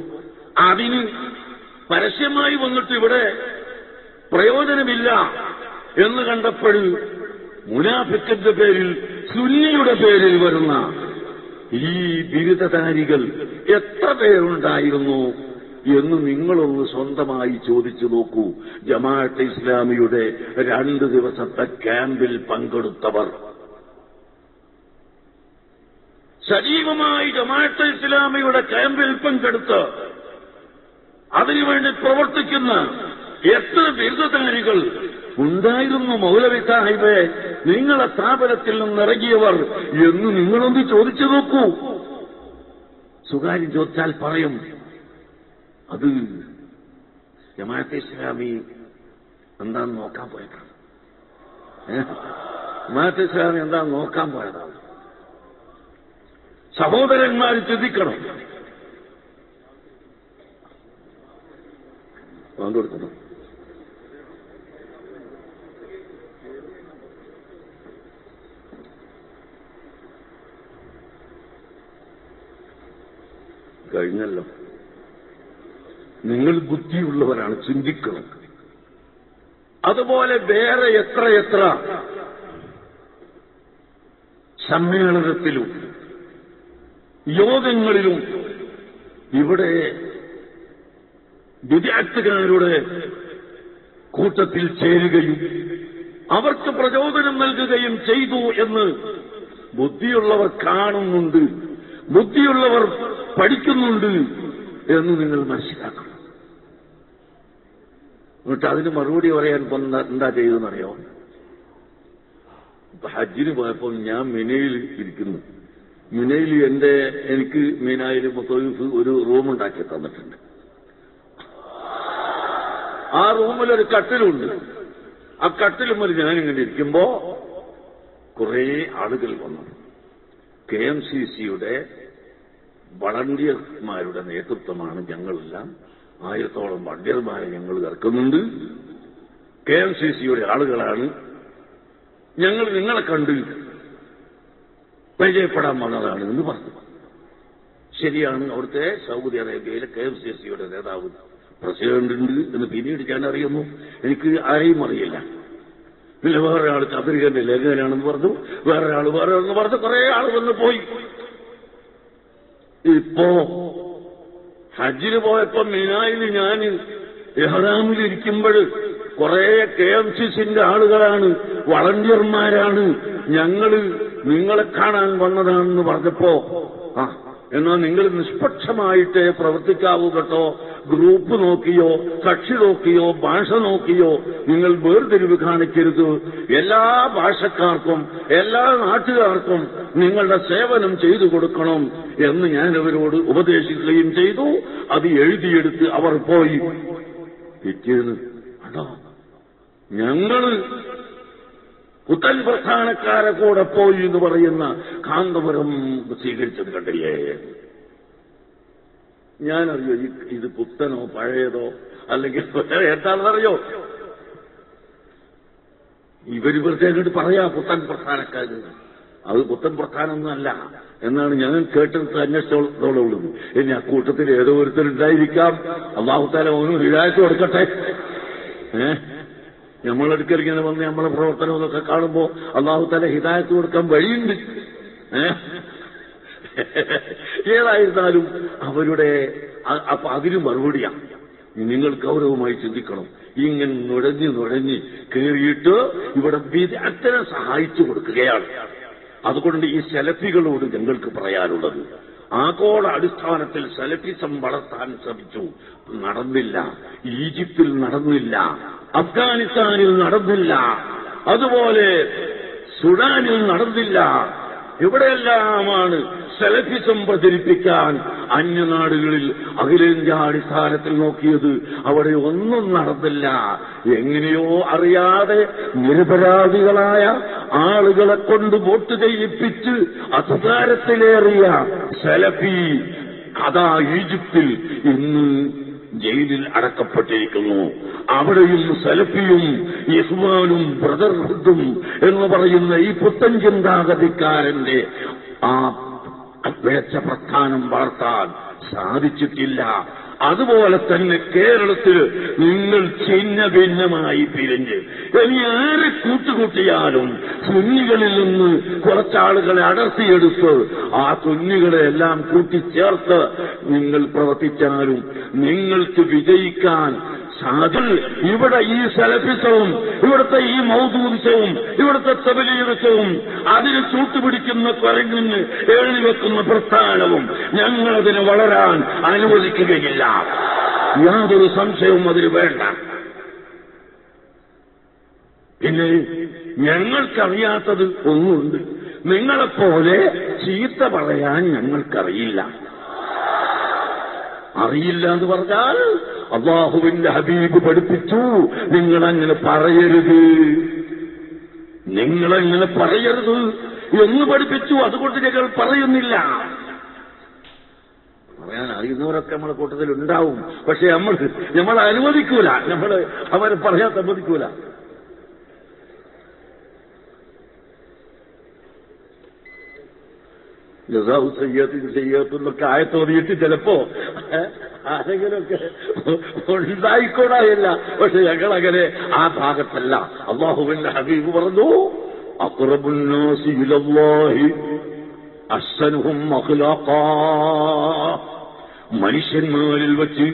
അതിന് പരസ്യമായി വന്നിട്ട് ഇവിടെ പ്രയോജനമില്ല എന്ന് കണ്ടപ്പോൾ മുനാഫിക്കിന്റെ പേരിൽ, സുന്നിയുടെ പേരിൽ വരുന്ന ഈ ബിരുദധാരികൾ എത്ര പേരുണ്ടായിരുന്നു എന്ന് നിങ്ങളൊന്ന് സ്വന്തമായി ചോദിച്ചു നോക്കൂ. ജമാഅത്തെ ഇസ്ലാമിയുടെ 2 ദിവസത്തെ ക്യാമ്പിൽ പങ്കെടുത്തവർ, സജീവമായി ജമാഅത്തെ ഇസ്ലാമിയുടെ ക്യാമ്പിൽ പങ്കെടുത്ത് അതിനുവേണ്ടി പ്രവർത്തിക്കുന്ന എത്ര ബിരുദധാരികൾ ഉണ്ടായിരുന്നു മൗലവി സാഹിബേ നിങ്ങളെ സ്ഥാപനത്തിൽ നിന്നിറങ്ങിയവർ എന്ന് നിങ്ങളൊന്ന് ചോദിച്ചു നോക്കൂ. സ്വകാര്യം ചോദിച്ചാൽ പറയും അത് ജമാഅത്തെ ഇസ്ലാമി എന്താന്ന് നോക്കാൻ പോയതാണ്. ജമാഅത്തെ ഇസ്ലാമി എന്താന്ന് നോക്കാൻ പോയതാണ്. സഹോദരന്മാർ ചിന്തിക്കണം. പങ്കെടുക്കണം. കഴിഞ്ഞല്ലോ. നിങ്ങൾ ബുദ്ധിയുള്ളവരാണ്, ചിന്തിക്കണം. അതുപോലെ വേറെ എത്ര സമ്മേളനത്തിലും യോഗങ്ങളിലും ഇവിടെ വിദ്യാർത്ഥികളുടെ കൂട്ടത്തിൽ ചേരുകയും അവർക്ക് പ്രചോദനം നൽകുകയും ചെയ്തു എന്ന് ബുദ്ധിയുള്ളവർ കാണുന്നുണ്ട്, ബുദ്ധിയുള്ളവർ പഠിക്കുന്നുണ്ട് എന്ന് നിങ്ങൾ മനസ്സിലാക്കണം. എന്നിട്ട് അതിന് മറുപടി പറയാൻ എന്താ ചെയ്തെന്നറിയോ? ഹജ്ജിന് പോയപ്പോൾ ഞാൻ മിനയിൽ ഇരിക്കുന്നു. മിനയിൽ എനിക്ക് മിനായിൽ മുത്തവീഫ് ഒരു റൂം ഉണ്ടാക്കി തന്നിട്ടുണ്ട്. ആ റൂമിലൊരു കട്ടിലുണ്ട്. ആ കട്ടിലുമ്മൽ ഞാനിങ്ങനെ ഇരിക്കുമ്പോ കുറെ ആളുകൾ വന്നു. KMCCയുടെ വളണ്ടിയർമാരുടെ നേതൃത്വമാണ് ഞങ്ങളെല്ലാം. 1000-ഓളം വളണ്ടിയർമാരെ ഞങ്ങൾ ഇറക്കുന്നുണ്ട്. KMCCയുടെ ആളുകളാണ്. ഞങ്ങൾ നിങ്ങളെ കണ്ട് പരിചയപ്പെടാൻ വന്നതാണ് എന്ന് പറഞ്ഞു. ശരിയാണ്, അവിടുത്തെ സൗദി അറേബ്യയിലെ KMCCയുടെ നേതാവ് പ്രസിഡന്റ് ഉണ്ട് എന്ന് പിന്നീട് ഞാൻ അറിയുന്നു. എനിക്ക് ആരെയും അറിയില്ല. പിന്നെ വേറൊരാൾ ചന്ദ്രികന്റെ ലേഖകനാണെന്ന് പറഞ്ഞു, വേറൊരാൾ വേറൊരാളെന്ന് പറഞ്ഞു, കുറെ ആൾ വന്ന് പോയി. ഇപ്പോ ഹജ്ജിന് പോയപ്പോ മിനായിൽ ഞാൻ ഇഹ്റാമിലിരിക്കുമ്പോൾ കുറെ KMCCന്റെ ആളുകളാണ്, വളണ്ടിയർമാരാണ്, ഞങ്ങള് നിങ്ങളെ കാണാൻ വന്നതാണെന്ന് പറഞ്ഞപ്പോ എന്നാൽ നിങ്ങൾ നിഷ്പക്ഷമായിട്ട് പ്രവർത്തിക്കാവൂ കേട്ടോ. ഗ്രൂപ്പ് നോക്കിയോ കക്ഷി നോക്കിയോ ഭാഷ നോക്കിയോ നിങ്ങൾ വേർതിരിവ് കാണിക്കരുത്. എല്ലാ ഭാഷക്കാർക്കും എല്ലാ നാട്ടുകാർക്കും നിങ്ങളുടെ സേവനം ചെയ്തു കൊടുക്കണം എന്ന് ഞാൻ അവരോട് ഉപദേശിക്കുകയും ചെയ്തു. അത് എഴുതിയെടുത്ത് അവർ പോയി. പിറ്റേന്ന് അതോ ഞങ്ങള് പുത്തൻ പ്രസ്ഥാനക്കാരെ കൂടെ പോയി എന്ന് പറയുന്ന കാന്തപുരം സ്വീകരിച്ചത് കണ്ടില്ലേ? ഞാനറിയോ ഇത് പുത്തനോ പഴയതോ അല്ലെങ്കിൽ എന്താണെന്നറിയോ? ഇവര് വെറുതെ അങ്ങോട്ട് പറയാ പുത്തൻ പ്രസ്ഥാനക്കാര്. അത് പുത്തൻ പ്രസ്ഥാനമൊന്നുമല്ല എന്നാണ് ഞാൻ കേട്ടെടുത്ത് അന്വേഷിച്ചോളുള്ളത്. ഇനി ആ കൂട്ടത്തിൽ ഏതോ ഒരുത്തരുണ്ടായിരിക്കാം. അല്ലാഹു തആല ഓന് ഹിദായത്ത് കൊടുക്കട്ടെ. നമ്മളെടുക്കൽ ഇങ്ങനെ വന്ന് നമ്മളെ പ്രവർത്തനമൊക്കെ കാണുമ്പോ അല്ലാഹു തആല ഹിദായത്ത് കൊടുക്കാൻ വഴിയുണ്ട്. ഏതായിരുന്നാലും അവരുടെ അപ്പൊ അതിന് മറുപടിയാണ്. നിങ്ങൾ ഗൗരവമായി ചിന്തിക്കണം. ഇങ്ങനെ നുഴഞ്ഞ് കയറിയിട്ട് ഇവിടെ വിദഗ്ധനെ സഹായിച്ചു കൊടുക്കുകയാണ്. അതുകൊണ്ട് ഈ സലഫികളോട് ഞങ്ങൾക്ക് പറയാനുള്ളത്, ആഗോള അടിസ്ഥാനത്തിൽ സലഫിസം വളർത്താൻ ശ്രമിച്ചു. നടന്നില്ല. ഈജിപ്തിൽ നടന്നില്ല, അഫ്ഗാനിസ്ഥാനിൽ നടന്നില്ല, അതുപോലെ സുഡാനിൽ നടന്നില്ല. ഇവിടെയെല്ലാമാണ് സലഫിസം പ്രചരിപ്പിക്കാൻ അന്യനാടുകളിൽ അഖിലേന്ത്യാ അടിസ്ഥാനത്തിൽ നോക്കിയത്. അവിടെ ഒന്നും നടന്നില്ല. എങ്ങനെയോ അറിയാതെ നിരപരാധികളായ ആളുകളെ കൊണ്ട് വോട്ട് ചെയ്യിപ്പിച്ച് അധികാരത്തിലേറിയ സലഫി അതാ ഈജിപ്തിൽ ഇന്ന് ജയിലിൽ അടക്കപ്പെട്ടിരിക്കുന്നു. അവിടെയും സലഫിയും ഇഖ്വാനും ബ്രദർഹുഡും എന്ന് പറയുന്ന ഈ പുത്തൻ ചിന്താഗതിക്കാരന്റെ ആ പിഴച്ച പ്രസ്ഥാനം വളർത്താൻ സാധിച്ചിട്ടില്ല. അതുപോലെ തന്നെ കേരളത്തിൽ നിങ്ങൾ ഛിന്ന ഭിന്നമായി പിരിഞ്ഞ് ഇനി ആരെ കൂട്ടുകൂട്ടിയാലും സുന്നികളിൽ നിന്ന് കുറച്ചാളുകളെ അടർത്തിയെടുത്ത് ആ സുന്നികളെ എല്ലാം കൂട്ടിച്ചേർത്ത് നിങ്ങൾ പ്രവർത്തിച്ചാലും നിങ്ങൾക്ക് വിജയിക്കാൻ ഇവിടെ ഈ സലഫിസവും ഇവിടുത്തെ ഈ മൗദൂദിസവും ഇവിടുത്തെ തബ്ലീഗിസവും അതിന് ചൂട്ടുപിടിക്കുന്ന കുരങ്ങിന് എഴുതി വെക്കുന്ന പ്രസ്ഥാനവും ഞങ്ങളതിന് വളരാൻ അനുവദിക്കുകയില്ല. യാതൊരു സംശയവും അതിന് വേണ്ട. പിന്നെ ഞങ്ങൾക്കറിയാത്തത് ഒന്നുണ്ട്. നിങ്ങളെപ്പോലെ ചീത്ത പറയാൻ ഞങ്ങൾക്കറിയില്ല. അറിയില്ല എന്ന് പറഞ്ഞാൽ അല്ലാഹുവിന്റെ ഹബീബ് പഠിപ്പിച്ചു, നിങ്ങളങ്ങനെ പറയരുത്, നിങ്ങളങ്ങനെ പറയരുത് എന്ന് പഠിപ്പിച്ചു. അതുകൊണ്ട് ഞങ്ങൾ പറയുന്നില്ല. പറയാൻ അറിയുന്നവരൊക്കെ നമ്മുടെ കൂട്ടത്തിൽ ഉണ്ടാവും. പക്ഷെ നമ്മൾ അനുവദിക്കൂല. അവരെ പറയാൻ സമ്മതിക്കൂല. ജസാഉ സയ്യിഅത്തിൻ സയ്യിഅത്തുന്നൊക്കെ ആയത്തോതിയിട്ട് ചിലപ്പോ ആരെങ്കിലുമൊക്കെ ഉണ്ടായിക്കോടായില്ല. പക്ഷെ ഞങ്ങളങ്ങനെ ആ ഭാഗത്തല്ല. അല്ലാഹുവിന്റെ ഹബീബ് പറഞ്ഞു, അഖ്റബുന്നാസി ഇലല്ലാഹി അഹ്സനുഹും അഖ്ലാഖാ. മനുഷ്യന്മാരിൽ വെച്ച്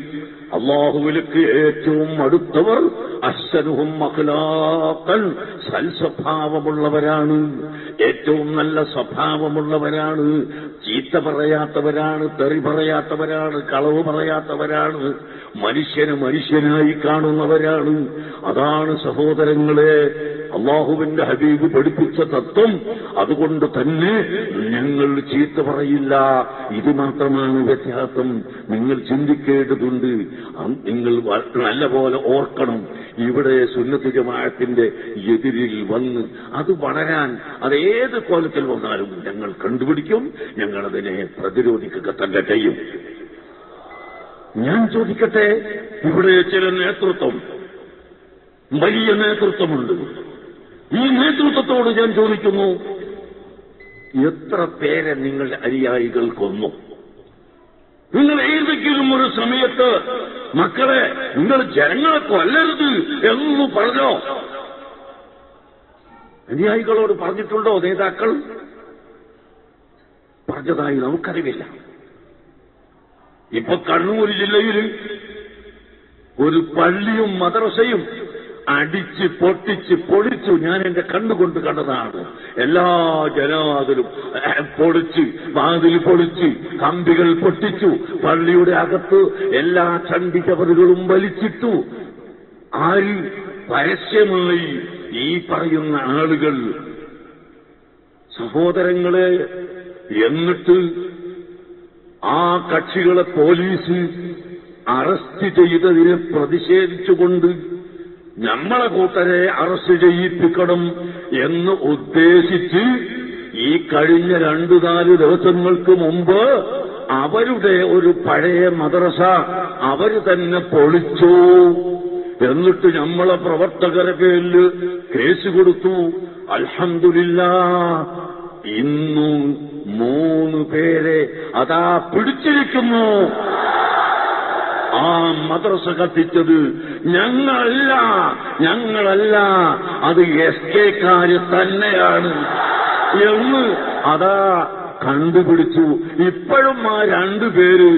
അല്ലാഹുവിലേക്ക് ഏറ്റവും അടുത്തവർ അഹ്സനുഹും അഖ്ലാഖൻ, സൽസ്വഭാവമുള്ളവരാണ്, ഏറ്റവും നല്ല സ്വഭാവമുള്ളവരാണ്, ചീത്ത പറയാത്തവരാണ്, തെറി പറയാത്തവരാണ്, കളവ് പറയാത്തവരാണ്, മനുഷ്യനെ മനുഷ്യനായി കാണുന്നവരാണ്. അതാണ് സഹോദരങ്ങളെ അല്ലാഹുവിന്റെ ഹബീബ് പഠിപ്പിച്ച തത്വം. അതുകൊണ്ട് തന്നെ ഞങ്ങൾ ചീത്ത പറയില്ല. ഇത് മാത്രമാണ് വ്യത്യാസം. നിങ്ങൾ ചിന്തിക്കേണ്ടതുണ്ട്. നിങ്ങൾ നല്ലപോലെ ഓർക്കണം. ഇവിടെ സുന്നത്ത് ജമാഅത്തിന്റെ എതിരിൽ വന്ന് അത് വളരാൻ അതേത് കോലത്തിൽ വന്നാലും ഞങ്ങൾ കണ്ടുപിടിക്കും. ഞങ്ങളതിനെ പ്രതിരോധിക്കുക തന്നെ ചെയ്യും. ഞാൻ ചോദിക്കട്ടെ, ഇവിടെ ചില നേതൃത്വം, വലിയ നേതൃത്വമുണ്ട്. ഈ നേതൃത്വത്തോട് ഞാൻ ചോദിക്കുന്നു, എത്ര പേരെ നിങ്ങളുടെ അനുയായികൾ കൊന്നു? നിങ്ങൾ ഏതെങ്കിലും ഒരു സമയത്ത് മക്കളെ നിങ്ങൾ ജനങ്ങളെ കൊല്ലരുത് എന്ന് പറഞ്ഞോ? അനുയായികളോട് പറഞ്ഞിട്ടുണ്ടോ നേതാക്കൾ? പറഞ്ഞതായി നമുക്കറിവില്ല. ഇപ്പൊ കണ്ണൂർ ജില്ലയിൽ ഒരു പള്ളിയും മദ്രസയും അടിച്ച് പൊട്ടിച്ച് പൊളിച്ചു. ഞാൻ എന്റെ കണ്ണുകൊണ്ട് കണ്ടതാണ്. എല്ലാ ജനവാതിലും പൊളിച്ച്, വാതിൽ പൊളിച്ച്, കമ്പികൾ പൊട്ടിച്ചു, പള്ളിയുടെ അകത്ത് എല്ലാ ചണ്ടി ചവറുകളും വലിച്ചിട്ടു. ആര്? പരസ്യമായി ഈ പറയുന്ന ആളുകൾ. സഹോദരങ്ങളെ, എന്നിട്ട് ആ കക്ഷികളെ പോലീസ് അറസ്റ്റ് ചെയ്തതിനെ പ്രതിഷേധിച്ചുകൊണ്ട് നമ്മളെ കൂട്ടരെ അറസ്റ്റ് ചെയ്യിപ്പിക്കണം എന്ന് ഉദ്ദേശിച്ച് ഈ കഴിഞ്ഞ 2-4 ദിവസങ്ങൾക്ക് മുമ്പ് അവരുടെ ഒരു പഴയ മദ്രസ അവര് തന്നെ പൊളിച്ചു. എന്നിട്ട് നമ്മളെ പ്രവർത്തകരെ പേരിൽ കേസ് കൊടുത്തു. അൽഹംദുലില്ലാഹ്, ഇന്നും 3 പേരെ അതാ പിടിച്ചിരിക്കുന്നു. ആ മദ്രസ കത്തിച്ചത് ഞങ്ങളല്ല, അത് SK-ക്കാര് തന്നെയാണ് എന്ന് അതാ കണ്ടുപിടിച്ചു. ഇപ്പോഴും ആ 2 പേര്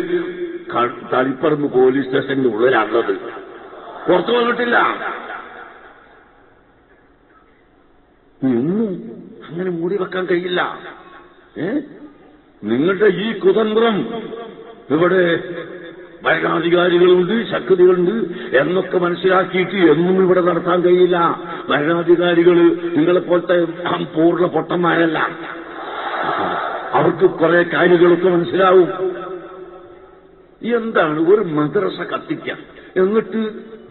തളിപ്പറമ്പ് പോലീസ് സ്റ്റേഷന്റെ ഉള്ളിലാണുള്ളത്. പുറത്തു വന്നിട്ടില്ല. ഇന്നും അങ്ങനെ മൂടി വെക്കാൻ കഴിയില്ല. നിങ്ങളുടെ ഈ കുതന്ത്രം ഇവിടെ ഭരണാധികാരികളുണ്ട്, ശക്തികളുണ്ട് എന്നൊക്കെ മനസ്സിലാക്കിയിട്ട് എന്നും ഇവിടെ നടത്താൻ കഴിയില്ല. ഭരണാധികാരികൾ നിങ്ങളെപ്പോലത്തെ പൂർണ്ണ പൊട്ടന്മാരല്ല. അവർക്ക് കുറെ കാര്യങ്ങളൊക്കെ മനസ്സിലാവും. എന്താണ് ഒരു മദ്രസ കത്തിക്കാൻ, എന്നിട്ട്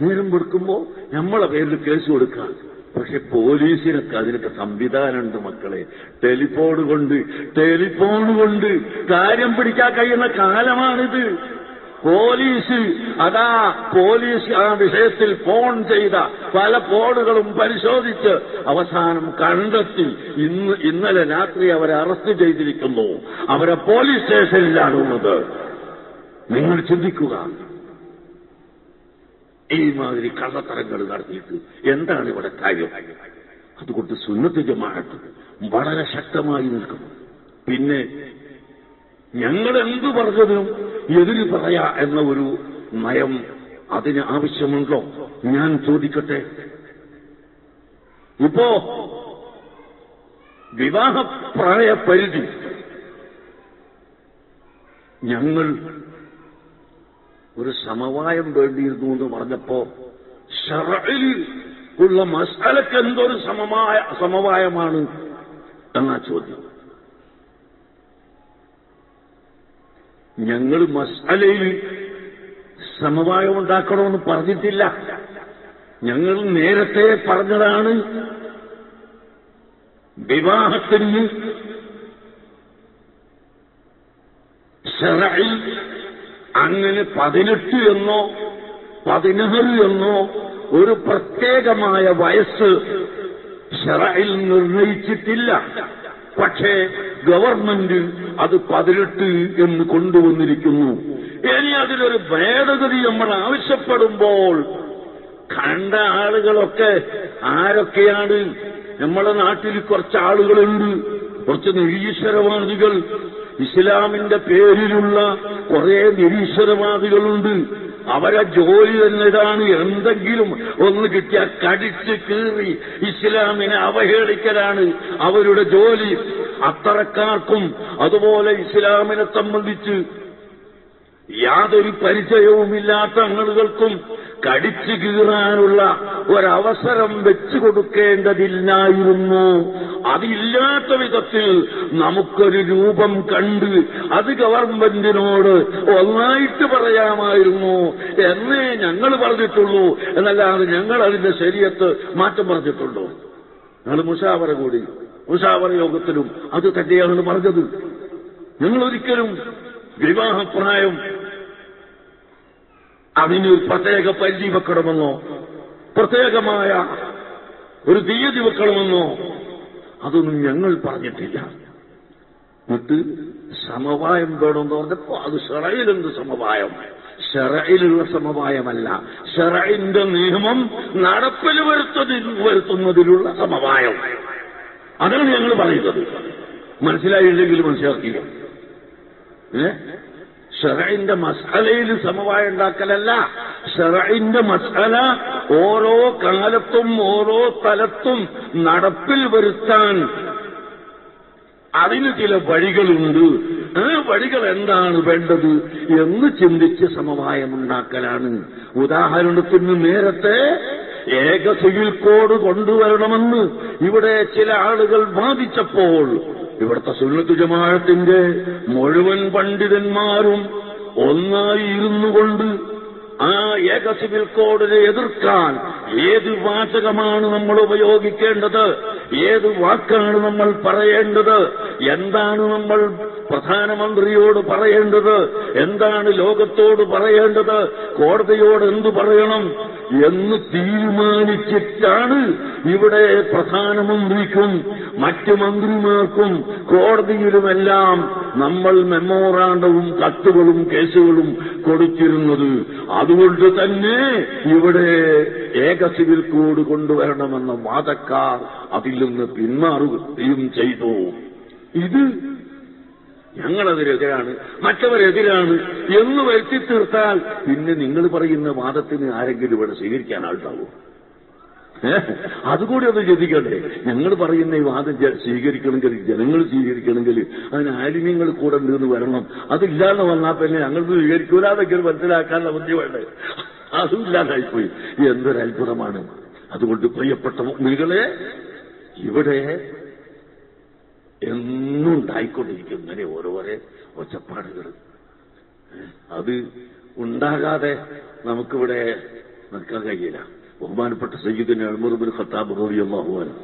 നേരം കൊടുക്കുമ്പോ നമ്മളെ പേരിൽ കേസ് കൊടുക്കുക. പക്ഷെ പോലീസിനൊക്കെ അതിനൊക്കെ സംവിധാനമുണ്ട് മക്കളെ. ടെലിഫോൺ കൊണ്ട് കാര്യം പിടിക്കാൻ കഴിയുന്ന കാലമാണിത്. പോലീസ് ആ വിഷയത്തിൽ ഫോൺ ചെയ്ത പല ഫോണുകളും പരിശോധിച്ച് അവസാനം കണ്ടെത്തി ഇന്നലെ രാത്രി അവരെ അറസ്റ്റ് ചെയ്തിരിക്കുന്നു. അവരെ പോലീസ് സ്റ്റേഷനിലാണുള്ളത്. നിങ്ങൾ ചിന്തിക്കുക, ഈ മാതിരി കള്ളത്തരങ്ങൾ നടത്തിയിട്ട് എന്താണ് ഇവിടെ കാര്യം? അതുകൊണ്ട് സുന്നത്ത് ജമാഅത്ത് വളരെ ശക്തമായി നിൽക്കും. പിന്നെ ഞങ്ങൾ എന്തു പറഞ്ഞതിനും എതിര് പറയാ എന്ന ഒരു നയം അതിന് ആവശ്യമുണ്ടോ? ഞാൻ ചോദിക്കട്ടെ. ഇപ്പോ വിവാഹപ്രായ പരിധി ഞങ്ങൾ ഒരു സമവായം വേണ്ടിയിരുന്നു എന്ന് പറഞ്ഞപ്പോ ശർഇൽ ഉള്ള മസ്അലക്ക് എന്തൊരു സമവായമാണ് എന്നാ ചോദ്യം. ഞങ്ങൾ മസ്അലയിൽ സമവായം ഉണ്ടാക്കണമെന്ന് പറഞ്ഞിട്ടില്ല. ഞങ്ങൾ നേരത്തെ പറഞ്ഞതാണ് വിവാഹത്തിന് ശർഇൽ അങ്ങനെ 18 എന്നോ 16 എന്നോ ഒരു പ്രത്യേകമായ വയസ്സ് ശർഇൽ നിർണയിച്ചിട്ടില്ല. പക്ഷേ ഗവൺമെന്റ് അത് 18 എന്ന് കൊണ്ടുവന്നിരിക്കുന്നു. ഇനി അതിലൊരു ഭേദഗതി നമ്മൾ ആവശ്യപ്പെടുമ്പോൾ കണ്ട ആളുകളൊക്കെ ആരൊക്കെയാണ്? നമ്മുടെ നാട്ടിൽ കുറച്ച് ആളുകളുണ്ട്, കുറച്ച് നിരീശ്വരവാദികൾ, ഇസ്ലാമിന്റെ പേരിലുള്ള കുറെ നിരീശ്വരവാദികളുണ്ട്. അവരെ ജോലി തന്നെ ഇതാണ്. എന്തെങ്കിലും ഒന്ന് കിട്ടിയാൽ കടിച്ച് കീറി ഇസ്ലാമിനെ അവഹേളിക്കലാണ് അവരുടെ ജോലി. അത്തരക്കാർക്കും അതുപോലെ ഇസ്ലാമിനെ സംബന്ധിച്ച് യാതൊരു പരിചയവുമില്ലാത്ത ആളുകൾക്കും കടിച്ചു കീറാനുള്ള ഒരവസരം വെച്ചു കൊടുക്കേണ്ടതില്ലായിരുന്നു. അതില്ലാത്ത വിധത്തിൽ നമുക്കൊരു രൂപം കണ്ട് അത് ഗവൺമെന്റിനോട് ഒന്നായിട്ട് പറയാമായിരുന്നു എന്നേ ഞങ്ങൾ പറഞ്ഞിട്ടുള്ളൂ. എന്നല്ലാതെ ഞങ്ങൾ അതിന്റെ ശരീഅത്ത് മാറ്റം പറഞ്ഞിട്ടുള്ളൂ. ഞങ്ങൾ മുശാവറ യോഗത്തിലും അത് തന്നെയാണ് പറഞ്ഞത്. ഞങ്ങളൊരിക്കലും വിവാഹപ്രായം അതിന് പ്രത്യേക പരിധി വെക്കണമെന്നോ പ്രത്യേകമായ ഒരു തീയതി വെക്കണമെന്നോ അതൊന്നും ഞങ്ങൾ പറഞ്ഞിട്ടില്ല. എന്നിട്ട് സമവായം വേണമെന്ന് പറഞ്ഞപ്പോ അത് ശർഇലെന്ത് സമവായം? ശർഇലുള്ള സമവായമല്ല, ശർഇന്റെ നിയമം നടപ്പിൽ വരുത്തുന്നതിലുള്ള സമവായം. അതാണ് ഞങ്ങൾ പറയുന്നത്. മനസ്സിലായില്ലെങ്കിൽ മനസ്സിലാക്കില്ല. ശർഇന്റെ മസ്അലയിൽ സമവായം ഉണ്ടാക്കലല്ല. ശർഇന്റെ മസ്അല ഓരോ കാലത്തും ഓരോ തലത്തും നടപ്പിൽ വരുത്താൻ അതിന് ചില വഴികളുണ്ട്. ആ വഴികൾ എന്താണ് വേണ്ടത് എന്ന് ചിന്തിച്ച് സമവായമുണ്ടാക്കലാണ്. ഉദാഹരണത്തിന് നേരത്തെ ഏക സിവിൽ കോഡ് കൊണ്ടുവരണമെന്ന് ഇവിടെ ചില ആളുകൾ വാദിച്ചപ്പോൾ ഇവിടുത്തെ സുന്നത്ത് ജമാഅത്തിന്റെ മുഴുവൻ പണ്ഡിതന്മാരും ഒന്നായി ഇരുന്നുകൊണ്ട് ആ ഏക സിവിൽ കോഡിനെ എതിർക്കാൻ ഏത് വാചകമാണ് നമ്മൾ ഉപയോഗിക്കേണ്ടത്, ഏത് വാക്കാണ് നമ്മൾ പറയേണ്ടത്, എന്താണ് നമ്മൾ പ്രധാനമന്ത്രിയോട് പറയേണ്ടത്, എന്താണ് ലോകത്തോട് പറയേണ്ടത്, കോടതിയോട് എന്തു പറയണം എന്ന് തീരുമാനിച്ചിട്ടാണ് ഇവിടെ പ്രധാനമന്ത്രിക്കും മറ്റു മന്ത്രിമാർക്കും കോടതിയിലുമെല്ലാം നമ്മൾ മെമ്മോറാണ്ടവും കത്തുകളും കേസുകളും കൊടുത്തിരുന്നത്. അതുകൊണ്ട് തന്നെ ഇവിടെ ഏക സിവിൽ കോഡ് കൊണ്ടുവരണമെന്ന വാദക്കാർ അതിൽ നിന്ന് പിന്മാറുകയും ചെയ്തു. ഇത് ഞങ്ങളതിനെതിരാണ്, മറ്റവരെതിരാണ് എന്ന് വരുത്തി തീർത്താൽ പിന്നെ നിങ്ങൾ പറയുന്ന വാദത്തിന് ആരെങ്കിലും ഇവിടെ സ്വീകരിക്കാനാൾണ്ടാവോ? അതുകൂടി ഒന്ന് ചിന്തിക്കട്ടെ. ഞങ്ങൾ പറയുന്ന ഈ വാദം സ്വീകരിക്കണമെങ്കിൽ, ജനങ്ങൾ സ്വീകരിക്കണമെങ്കിൽ അതിന് ആലിമ്യങ്ങൾ കൂടെ ഉണ്ടെന്ന് വരണം. അതില്ലാതെ വന്നാൽ പിന്നെ ഞങ്ങൾക്ക് സ്വീകരിക്കൂലാതൊക്കെ മനസ്സിലാക്കാനുള്ള ബുദ്ധി വേണ്ടേ? അതും ഇല്ലാതായിപ്പോയി. എന്തൊരത്ഭുതമാണ്. അതുകൊണ്ട് പ്രിയപ്പെട്ട മുഅ്മിനീങ്ങളെ, ഇവിടെ എന്നും ഉണ്ടായിക്കൊണ്ടിരിക്കും ഇങ്ങനെ ഓരോരോ ഒച്ചപ്പാടുകൾ. അത് ഉണ്ടാകാതെ നമുക്കിവിടെ നിൽക്കാൻ കഴിയില്ല. ബഹുമാനപ്പെട്ട സയ്യിദുനാ ഉമർ ഇബ്നു ഖത്താബ് റളിയല്ലാഹു അൻഹു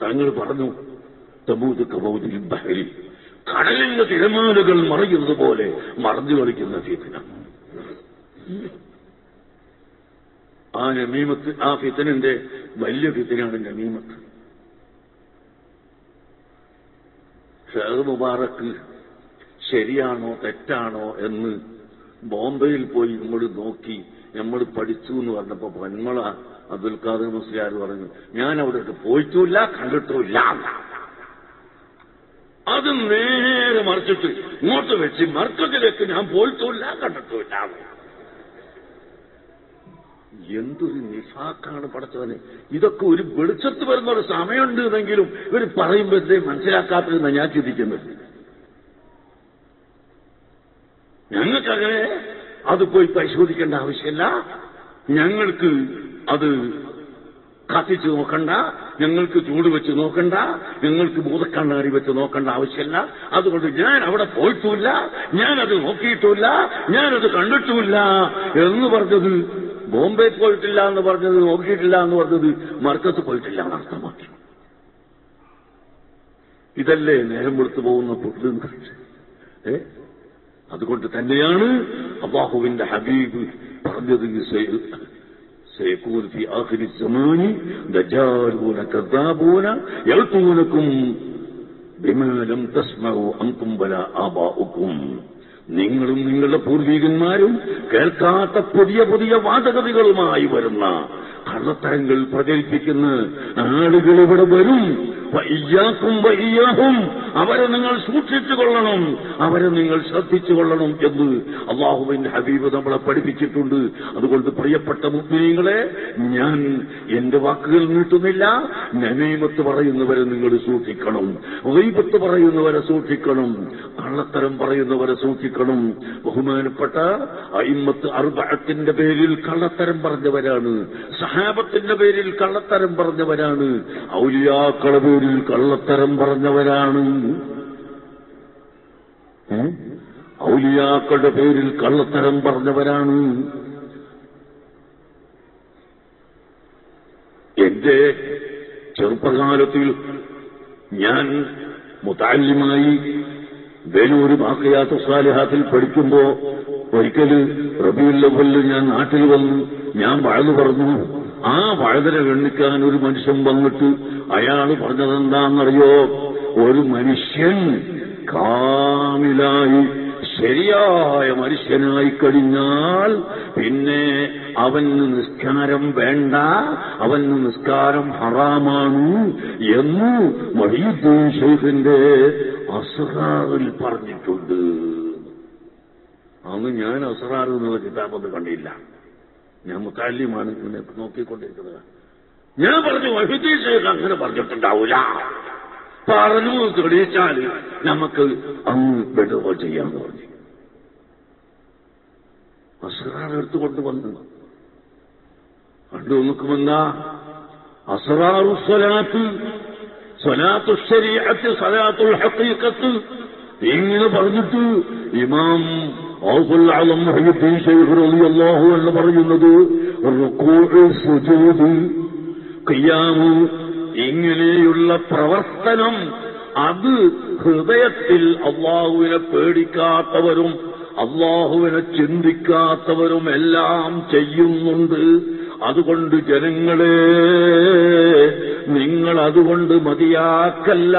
തങ്ങൾ പറഞ്ഞു, തമൂദ് കമൗദിൽ ബഹരി, കടലിന്റെ തിരമാലകൾ മറയുന്നത് പോലെ മറഞ്ഞു കളിക്കുന്ന ഫിത്ന. ആ നമീമത്ത്, ആ ഫിത്നന്റെ വലിയ ഫിത്നയാണ് നമീമത്ത്. ഷേഖ് മുബാറക്ക് ശരിയാണോ തെറ്റാണോ എന്ന് ബോംബെയിൽ പോയി നമ്മൾ നോക്കി, നമ്മൾ പഠിച്ചു എന്ന് പറഞ്ഞപ്പോ പൊന്മള അബ്ദുൽ ഖാദർ മുസ്ലിയാർ പറഞ്ഞു, ഞാൻ അവിടെ പോയിട്ടുമില്ല കണ്ടിട്ടുമില്ല. അത് നേരെ മറിച്ചിട്ട് ഇങ്ങോട്ട് വെച്ച് മർക്കത്തിലേക്ക് ഞാൻ പോയിട്ടുമില്ല കണ്ടിട്ടുമില്ല. എന്തൊരു നിഫാക്കാണ് പടച്ചവനെ. ഇതൊക്കെ ഒരു വെളിച്ചത്ത് വരുന്ന ഒരു സമയമുണ്ട് എന്നെങ്കിലും ഇവർ പറയുമ്പോഴത്തേ മനസ്സിലാക്കാത്തതെന്ന് ഞാൻ ചിന്തിക്കുന്നത്. ഞങ്ങൾക്കങ്ങനെ അത് പോയി പരിശോധിക്കേണ്ട ആവശ്യമില്ല. ഞങ്ങൾക്ക് അത് കത്തിച്ച് നോക്കണ്ട, ഞങ്ങൾക്ക് ചൂട് വെച്ച് നോക്കണ്ട, ഞങ്ങൾക്ക് ഭൂതക്കണ്ണാടി വെച്ച് നോക്കേണ്ട ആവശ്യമില്ല. അതുകൊണ്ട് ഞാൻ അവിടെ പോയിട്ടുമില്ല, ഞാനത് നോക്കിയിട്ടുമില്ല, ഞാനത് കണ്ടിട്ടുമില്ല എന്ന് പറഞ്ഞത്, ബോംബെ പോയിട്ടില്ല എന്ന് പറഞ്ഞത്, നോക്കിയിട്ടില്ല എന്ന് പറഞ്ഞത് മർക്കത്ത് പോയിട്ടില്ല എന്ന് അർത്ഥമാക്കി. ഇതല്ലേ നേരം കൊടുത്തു പോകുന്ന പുല്ല്. അതുകൊണ്ട് തന്നെയാണ് അല്ലാഹുവിന്റെ ഹബീബ് പറഞ്ഞത്, سيكون في آخر الزمان دجالون كذابون يأتونكم بما لم تسمعوا أنتم ولا آباؤكم. നിങ്ങളും നിങ്ങളുടെ പൂർവികന്മാരും കേൾക്കാത്ത പുതിയ പുതിയ വാദഗതികളുമായി വരുന്ന കള്ളത്തരങ്ങൾ പ്രചരിപ്പിക്കുന്ന ആളുകൾ ഇവിടെ വരും. അവരെ നിങ്ങൾ സൂക്ഷിച്ചുകൊള്ളണം, അവരെ നിങ്ങൾ ശ്രദ്ധിച്ചുകൊള്ളണം എന്ന് അല്ലാഹുവിന്റെ ഹബീബ് നമ്മളെ പഠിപ്പിച്ചിട്ടുണ്ട്. അതുകൊണ്ട് പ്രിയപ്പെട്ട മുഅ്മിനീങ്ങളെ, ഞാൻ എന്റെ വാക്കുകൾ നീട്ടുന്നില്ല. നമീമത്ത് പറയുന്നവരെ നിങ്ങൾ സൂക്ഷിക്കണം, ഗീബത്ത് പറയുന്നവരെ സൂക്ഷിക്കണം, കള്ളത്തരം പറയുന്നവരെ സൂക്ഷിക്കണം. ബഹുമാനപ്പെട്ട അഇമ്മത്ത് അർബഅത്തിന്റെ പേരിൽ കള്ളത്തരം പറഞ്ഞവരാണ്, സഹാബത്തിന്റെ പേരിൽ കള്ളത്തരം പറഞ്ഞവരാണ്, ഔലിയാക്കളുടെ പേരിൽ കള്ളത്തരം പറഞ്ഞവരാണ്. ഔലിയാക്കളുടെ പേരിൽ കള്ളത്തരം പറഞ്ഞവരാണ്. എന്റെ ചെറുപ്പകാലത്തിൽ ഞാൻ മുതഅല്ലിമായി വേലൂര് ബാഖിയാത്തു സ്വാലിഹാത്തിൽ പഠിക്കുമ്പോ ഒരിക്കല് റബീഉൽ അവ്വലിൽ ഞാൻ നാട്ടിൽ വന്നു, ഞാൻ വഅദ് പറഞ്ഞു. ആ വഅദിനെ ഗണ്ണിക്കാൻ ഒരു മനുഷ്യൻ വന്നിട്ട് അയാൾ പറഞ്ഞതെന്താണെന്നറിയോ? ഒരു മനുഷ്യൻ കാമിലായി ശരിയായ മനുഷ്യനായി കഴിഞ്ഞാൽ പിന്നെ അവന് നിസ്കാരം വേണ്ട, അവന് നിസ്കാരം ഹറാമാണ് എന്ന് മുഹയ്യിദ്ദീൻ ശൈഖിന്റെ അസ്റാറിൽ പറഞ്ഞിട്ടുണ്ട്. അന്ന് ഞാൻ അസ്റാർ എന്നുള്ള കിതാബൊന്നും കണ്ടില്ല. ഞാൻ മുതഅല്ലിമാണ്, ഇങ്ങനെ നോക്കിക്കൊണ്ടിരിക്കുന്നത്. ഞാൻ പറഞ്ഞു, മുഹയ്യിദ്ദീൻ ശൈഖ് അങ്ങനെ പറഞ്ഞിട്ടുണ്ടാവൂല, പറഞ്ഞു തെളിയിച്ചാൽ നമുക്ക് അങ്ങ് ബെഡോ ചെയ്യാമെന്ന് പറഞ്ഞു. അസ്റാർ എടുത്തുകൊണ്ടുവന്നു കണ്ടു നോക്കുമെന്നാ അസ്റാറു സ്വലാത്ത്, സ്വലാത്തു ശരീഅത്ത്, സ്വലാത്തുൽ ഹഖീഖത്ത് ഇങ്ങനെ പറഞ്ഞിട്ട് ഇമാം ഔഫുൽ അലം മുഹയ്യിദ്ദീൻ ശൈഖ് റളിയല്ലാഹു അൻഹു പറയുന്നത് റുകൂഉ, സുജൂദ്, ഖിയാം ഇങ്ങനെയുള്ള പ്രവർത്തനം അത് ഹൃദയത്തിൽ അല്ലാഹുവിനെ പേടിക്കാത്തവരും അല്ലാഹുവിനെ ചിന്തിക്കാത്തവരും എല്ലാം ചെയ്യുന്നുണ്ട്. അതുകൊണ്ട് ജനങ്ങളെ, നിങ്ങൾ അതുകൊണ്ട് മതിയാക്കല്ല.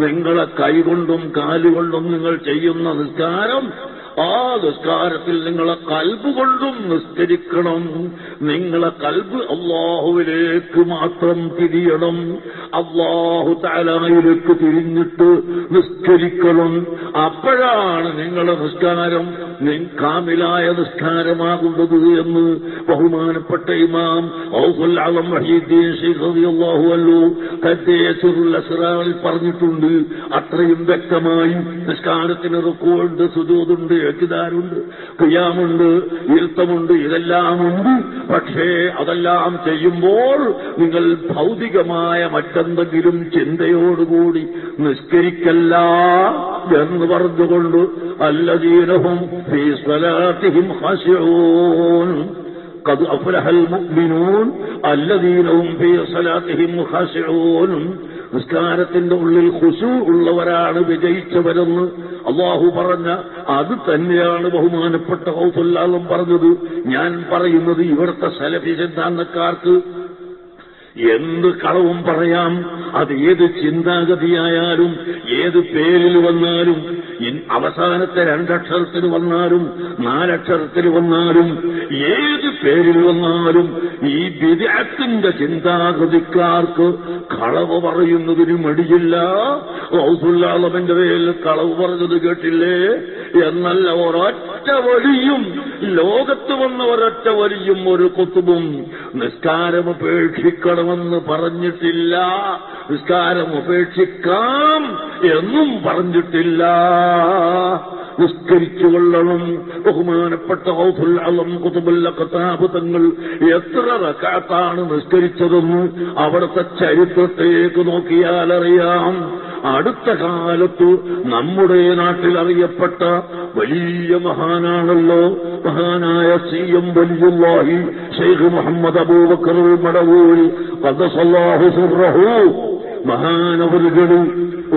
നിങ്ങളെ കൈകൊണ്ടും കാലുകൊണ്ടും നിങ്ങൾ ചെയ്യുന്ന നിസ്കാരം, ആ നിസ്കാരത്തിൽ നിങ്ങളെ കൽബ് കൊണ്ടും നിസ്കരിക്കണം. നിങ്ങളെ കൽബ് അല്ലാഹുവിലേക്ക് മാത്രം തിരിയണം, അല്ലാഹു തആലയിലേക്ക് തിരിഞ്ഞിട്ട് നിസ്കരിക്കണം. അപ്പോഴാണ് നിങ്ങളുടെ നിസ്കാരം കാമിലായ നിസ്കാരമാകുന്നത് എന്ന് ബഹുമാനപ്പെട്ട ഇമാം ഔസുൽ അളം വഹീദ്ദീൻ ശൈഖ് റളിയല്ലാഹു അൻഹു തദ്ദീസുൽ അസ്റാറിൽ പറഞ്ഞിട്ടുണ്ട്. അത്രയും വ്യക്തമായി നിസ്കാരത്തിന് റുകൂഉണ്ട്, സുജൂദുണ്ട്, ഇഅ്തിദാലുണ്ട്, ഖിയാമുണ്ട്, ഇരുത്തമുണ്ട്, ഇതെല്ലാം ഉണ്ട്. പക്ഷേ അതെല്ലാം ചെയ്യുമ്പോൾ നിങ്ങൾ ഭൗതികമായ മറ്റെന്തെങ്കിലും ചിന്തയോടുകൂടി നിസ്കരിക്കല്ല എന്ന് പറഞ്ഞുകൊണ്ട് അല്ലദീനഹും ഫീ സ്വലാത്തിഹിം ഖാശിഊൻ ഖദ് അഫ്ലഹൽ മുഅ്മിനൂൻ അല്ലദീനഹും ഫീ സ്വലാത്തിഹിം ഖാശിഊൻ. നിസ്കാരത്തിന്റെ ഉള്ളിൽ ഖുശൂ ഉള്ളവരാണ് വിജയിച്ചവരെന്ന് അല്ലാഹു പറഞ്ഞ അത് തന്നെയാണ് ബഹുമാനപ്പെട്ട ഔസുൽ അളം പറഞ്ഞത്. ഞാൻ പറയുന്നത് ഇവിടുത്തെ സലഫി സിദ്ധാന്തക്കാർക്ക് എന്ത് കളവും പറയാം. അത് ഏത് ചിന്താഗതിയായാലും ഏത് പേരിൽ വന്നാലും അവസാനത്തെ 2 അക്ഷരത്തിന് വന്നാലും 4 അക്ഷരത്തിന് വന്നാലും ഏത് പേരിൽ വന്നാലും ഈ ബിദ്അത്തിന്റെ ചിന്താഗതിക്കാർക്ക് കളവ് പറയുന്നതിന് മടിയില്ല. ഔസുൽ അളമിന്റെ പേരിൽ കളവ് പറഞ്ഞത് കേട്ടില്ലേ? എന്നല്ല, ഒരൊറ്റ വഴിയും ലോകത്ത് വന്ന ഒരൊറ്റ വഴിയും ഒരു കുത്തുബും നിസ്കാരം ഉപേക്ഷിക്കണമെന്ന് പറഞ്ഞിട്ടില്ല, നിസ്കാരം ഉപേക്ഷിക്കാം എന്നും പറഞ്ഞിട്ടില്ല. നിസ്കരിച്ചുകൊള്ളണം. ബഹുമാനപ്പെട്ട ഔസുൽ അളം ഖുതുബുൽ അഖ്താബ് തങ്ങൾ എത്ര റക്അത്താണ് നിസ്കരിച്ചതെന്ന് അവിടുത്തെ ചരിത്രത്തിലേക്ക് നോക്കിയാൽ അറിയാം. അടുത്ത കാലത്ത് നമ്മുടെ നാട്ടിൽ അറിയപ്പെട്ട വലിയ മഹാനാണല്ലോ മഹാനായ സി.എം. വലിയുല്ലാഹി ശൈഖ് മുഹമ്മദ് അബൂബക്കർ മടവൂരി ഖദ്ദസല്ലാഹു സിർറഹു. മഹാനവറുകൾ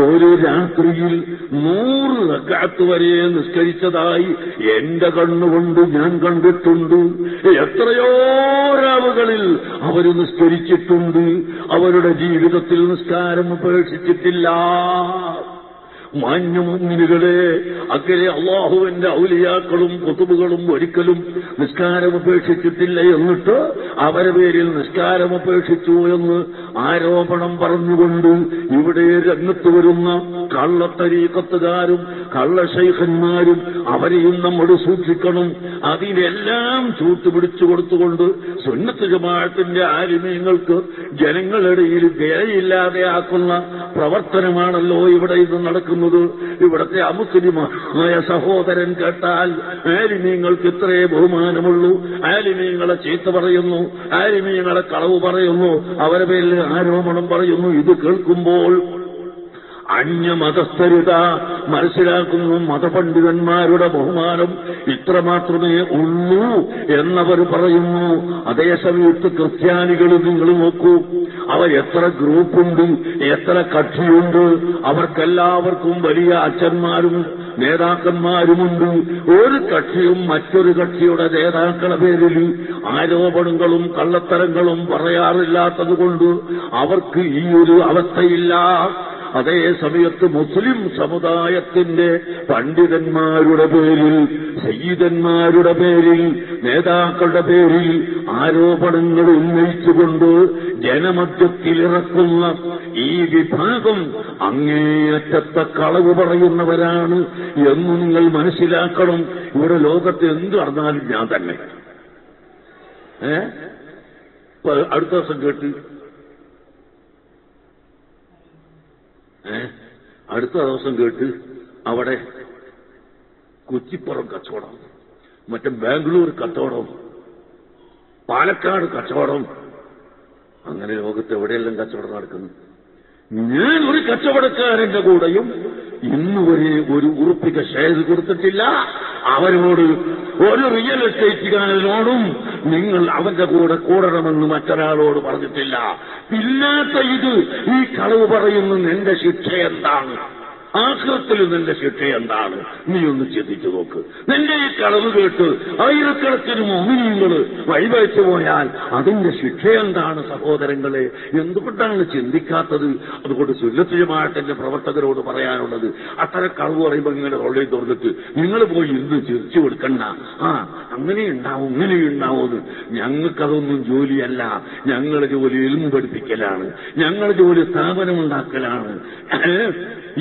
ഒരു രാത്രിയിൽ 100 റക്അത്ത് വരെ നിസ്കരിച്ചതായി എന്റെ കണ്ണുകൊണ്ട് ഞാൻ കണ്ടിട്ടുണ്ട്. എത്രയോ രാവുകളിൽ അവർ നിസ്കരിച്ചിട്ടുണ്ട്. അവരുടെ ജീവിതത്തിൽ നിസ്കാരം ഉപേക്ഷിച്ചിട്ടില്ല. മാന്യമുഅ്മിനുകളെ, അങ്ങനെ അള്ളാഹുവിന്റെ ഔലിയാക്കളും കുതുബുകളും ഒരിക്കലും നിസ്കാരം ഉപേക്ഷിച്ചിട്ടില്ല. എന്നിട്ട് അവരുടെ പേരിൽ നിസ്കാരം ഉപേക്ഷിച്ചു എന്ന് ആരോപണം പറഞ്ഞുകൊണ്ട് ഇവിടെ രംഗത്ത് വരുന്ന കള്ളത്തരീഖത്തുകാരും കള്ളശൈഖന്മാരും അവരെയും നമ്മൾ സൂക്ഷിക്കണം. അതിനെല്ലാം ചൂട്ടുപിടിച്ചു കൊടുത്തുകൊണ്ട് സുന്നത്ത് ജമാഅത്തിന്റെ ആലിമീങ്ങൾക്ക് ജനങ്ങളിടയിൽ വിലയില്ലാതെ ആക്കുന്ന പ്രവർത്തനമാണല്ലോ ഇവിടെ ഇത് നടക്കുന്നത്. ഇവിടത്തെ അമുസ്ലിമായ സഹോദരൻ കേട്ടാൽ ആലിമീങ്ങൾക്ക് ഇത്രേ ബഹുമാനമുള്ളൂ, ആലിമീങ്ങളെ ചീത്ത പറയുന്നു, ആലിമീങ്ങളെ കളവ് പറയുന്നു, അവരെ പേരിൽ ആരോപണം പറയുന്നു. ഇത് കേൾക്കുമ്പോൾ അന്യമതസ്ഥരിത മനസ്സിലാക്കുന്നു. മതപണ്ഡിതന്മാരുടെ ബഹുമാനം ഇത്രമാത്രമേ ഉള്ളൂ എന്നവർ പറയുന്നു. അതേസമയത്ത് ക്രിസ്ത്യാനികൾ നിങ്ങൾ നോക്കൂ, അവർ എത്ര ഗ്രൂപ്പുണ്ട്, എത്ര കക്ഷിയുണ്ട്. അവർക്കെല്ലാവർക്കും വലിയ അച്ഛന്മാരും നേതാക്കന്മാരുമുണ്ട്. ഒരു കക്ഷിയും മറ്റൊരു കക്ഷിയുടെ നേതാക്കളുടെ പേരിൽ ആരോപണങ്ങളും കള്ളത്തരങ്ങളും പറയാറില്ലാത്തതുകൊണ്ട് അവർക്ക് ഈ ഒരു അവസ്ഥയില്ല. അതേ സമയത്ത് മുസ്ലിം സമുദായത്തിന്റെ പണ്ഡിതന്മാരുടെ പേരിൽ, സയ്യിദന്മാരുടെ പേരിൽ, നേതാക്കളുടെ പേരിൽ ആരോപണങ്ങൾ ഉന്നയിച്ചുകൊണ്ട് ജനമധ്യത്തിലിറക്കുന്ന ഈ വിഭാഗം അങ്ങേയറ്റത്തെ കളവ് പറയുന്നവരാണ് എന്ന് നിങ്ങൾ മനസ്സിലാക്കണം. ഇവിടെ ലോകത്ത് എന്ത് നടന്നാലും ഞാൻ തന്നെ അടുത്ത ദിവസം കേട്ട് അടുത്ത ദിവസം കേട്ട് അവിടെ കുറ്റിപ്പുറം കച്ചവടം, മറ്റേ ബാംഗ്ലൂർ കച്ചവടം, പാലക്കാട് കച്ചവടം, അങ്ങനെ ലോകത്ത് എവിടെയെല്ലാം കച്ചവടം നടക്കുന്നു. ഞാൻ ഒരു കച്ചവടക്കാരന്റെ കൂടെയും ഇന്നുവരെ ഒരു ഉറുപ്പിക ഷെയർ കൊടുത്തിട്ടില്ല. അവരോട് ഒരു റിയൽ എസ്റ്റേറ്റുകാരനോടും നിങ്ങൾ അവന്റെ കൂടെ കൂടണമെന്ന് മറ്റൊരാളോട് പറഞ്ഞിട്ടില്ല. ഇല്ലാത്ത ഇത് ഈ കളവ് പറയുന്ന നിന്റെ ശിക്ഷ എന്താണ്? ആഖിറത്തിൽ നിന്റെ ശിക്ഷ എന്താണ്? നീ ഒന്ന് ചിന്തിച്ചു നോക്ക്. നിന്റെ ഈ കളവ് കേട്ട് ആയിരക്കണക്കിന് മുഅ്മിനീങ്ങൾ വഴിവെച്ചു പോയാൽ അതിന്റെ ശിക്ഷ എന്താണ് സഹോദരങ്ങളെ? എന്തുകൊണ്ടാണ് ചിന്തിക്കാത്തത്? അതുകൊണ്ട് സുന്നത്ത് ജമാഅത്തിന്റെ പ്രവർത്തകരോട് പറയാനുള്ളത്, അത്തരം കളവ് പറയുമ്പോൾ ഇങ്ങനെ തൊള്ളി തുറന്നിട്ട് നിങ്ങൾ പോയി ഇന്ന് ചിരിച്ചു കൊടുക്കണ്ട, അങ്ങനെ ഉണ്ടാവും ഇങ്ങനെ ഉണ്ടാവുമെന്ന്. ഞങ്ങൾക്കതൊന്നും ജോലിയല്ല. ഞങ്ങളുടെ ജോലി ഇൽമു പഠിപ്പിക്കലാണ്, ഞങ്ങളുടെ ജോലി സ്ഥാപനമുണ്ടാക്കലാണ്.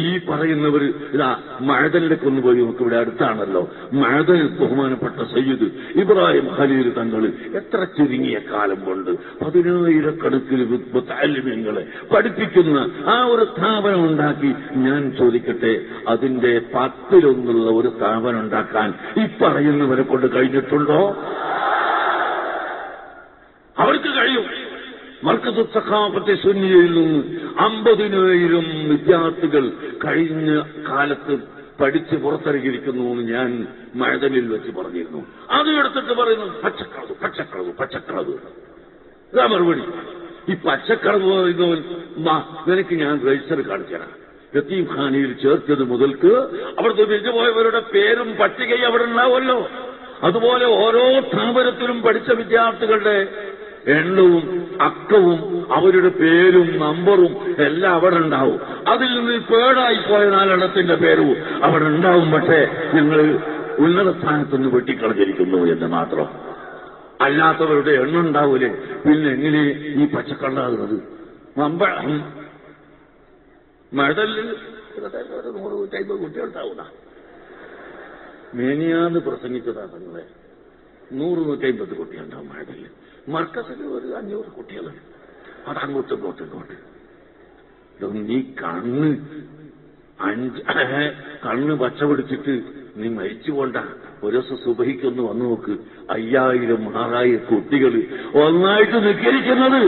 ഈ പറയുന്നവർ ഇതാ മഅദനിലേക്ക് ഒന്ന് പോയി നമുക്ക് ഇവിടെ അടുത്താണല്ലോ. മഅദനിൽ ബഹുമാനപ്പെട്ട സയ്യിദ് ഇബ്രാഹിം ഖലീൽ തങ്ങൾ എത്ര ചുരുങ്ങിയ കാലം കൊണ്ട് 10,000 മുതഅല്ലിമീങ്ങളെ പഠിപ്പിക്കുന്ന ആ ഒരു സ്ഥാപനം ഉണ്ടാക്കി. ഞാൻ ചോദിക്കട്ടെ, അതിന്റെ 10-1 ഒരു സ്ഥാപനം ഉണ്ടാക്കാൻ ഈ പറയുന്നവരെ കൊണ്ട് കഴിഞ്ഞിട്ടുണ്ടോ? അവർക്ക് കഴിയും. മർക്കസ് സഖാഫത്തെ സുന്നിയയിൽ നിന്ന് 50,000 വിദ്യാർത്ഥികൾ കഴിഞ്ഞ കാലത്ത് പഠിച്ച് പുറത്തിറങ്ങിയിരിക്കുന്നു എന്ന് ഞാൻ മഅദനിൽ വെച്ച് പറഞ്ഞിരുന്നു. അത് എടുത്തിട്ട് പറയുന്നു പച്ചക്കളവ് പച്ചക്കളവ് പച്ചക്കളവ്. ഇതാ മറുപടി. ഈ പച്ചക്കളവ് പറയുന്നവൻ നിനക്ക് ഞാൻ രജിസ്റ്റർ കാണിച്ചതാണ്. യതീം ഖാനയിൽ ചേർത്തത് മുതൽക്ക് അവിടുത്തെ വിജുപോയവരുടെ പേരും പട്ടികയും അവിടെ ഉണ്ടാവുമല്ലോ. അതുപോലെ ഓരോ സ്ഥാപനത്തിലും പഠിച്ച വിദ്യാർത്ഥികളുടെ എണ്ണവും അക്കവും അവരുടെ പേരും നമ്പറും എല്ലാം അവിടെ ഉണ്ടാവും. അതിൽ നിന്ന് പേടായി പോയ 4 പേരും അവിടെ ഉണ്ടാവും. പക്ഷേ ഞങ്ങൾ ഉന്നത സ്ഥാനത്തുനിന്ന് വെട്ടിക്കളഞ്ഞിരിക്കുന്നു എന്ന് മാത്രം. അല്ലാത്തവരുടെ എണ്ണം ഉണ്ടാവൂലേ? പിന്നെ എങ്ങനെ ഈ പച്ചക്കള്ളാകുന്നത്? മഴതല്ല് 100-150 കുട്ടികളുണ്ടാവുന്ന മേനിയാന്ന് പ്രസംഗിച്ചതാ നിങ്ങളെ. 100-150 കുട്ടികളുണ്ടാവും മഴതല്ല്. മർക്കസിൽ ഒരു 500 കുട്ടികളുണ്ട്. അതങ്ങോട്ടും ഇങ്ങോട്ടും ഇങ്ങോട്ട്. നീ കണ്ണ് പച്ച പിടിച്ചിട്ട് നീ മരിച്ചു പോണ്ട. ഒരു ദിവസം സുബഹിക്കൊന്ന് വന്നു നോക്ക്, 5000-6000 കുട്ടികൾ ഒന്നായിട്ട് നിൽക്കരിക്കുന്നത്.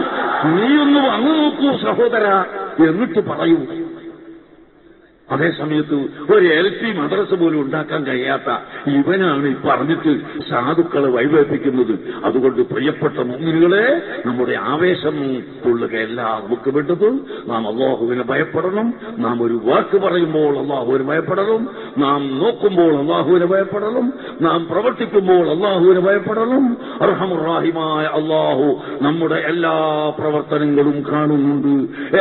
നീ ഒന്ന് വന്നു നോക്കൂ സഹോദര, എന്നിട്ട് പറയൂ. അതേസമയത്ത് ഒരു LP മദ്രസ പോലും ഉണ്ടാക്കാൻ കഴിയാത്ത ഇവനാണ് ഈ പറഞ്ഞിട്ട് സാധുക്കളെ വഴിവേൽപ്പിക്കുന്നത്. അതുകൊണ്ട് പ്രിയപ്പെട്ട മുഅ്മിനുകളെ, നമ്മുടെ ആവേശം കൊള്ളുകയല്ല നമുക്ക് വേണ്ടത്. നാം അല്ലാഹുവിനെ ഭയപ്പെടണം. നാം ഒരു വാക്ക് പറയുമ്പോൾ അല്ലാഹുവിനെ ഭയപ്പെടണം. നാം നോക്കുമ്പോൾ അല്ലാഹുവിനെ ഭയപ്പെടണം. നാം പ്രവർത്തിക്കുമ്പോൾ അല്ലാഹുവിനെ ഭയപ്പെടണം. അർഹമുർ റഹീമായ അല്ലാഹു നമ്മുടെ എല്ലാ പ്രവർത്തനങ്ങളും കാണുന്നുണ്ട്,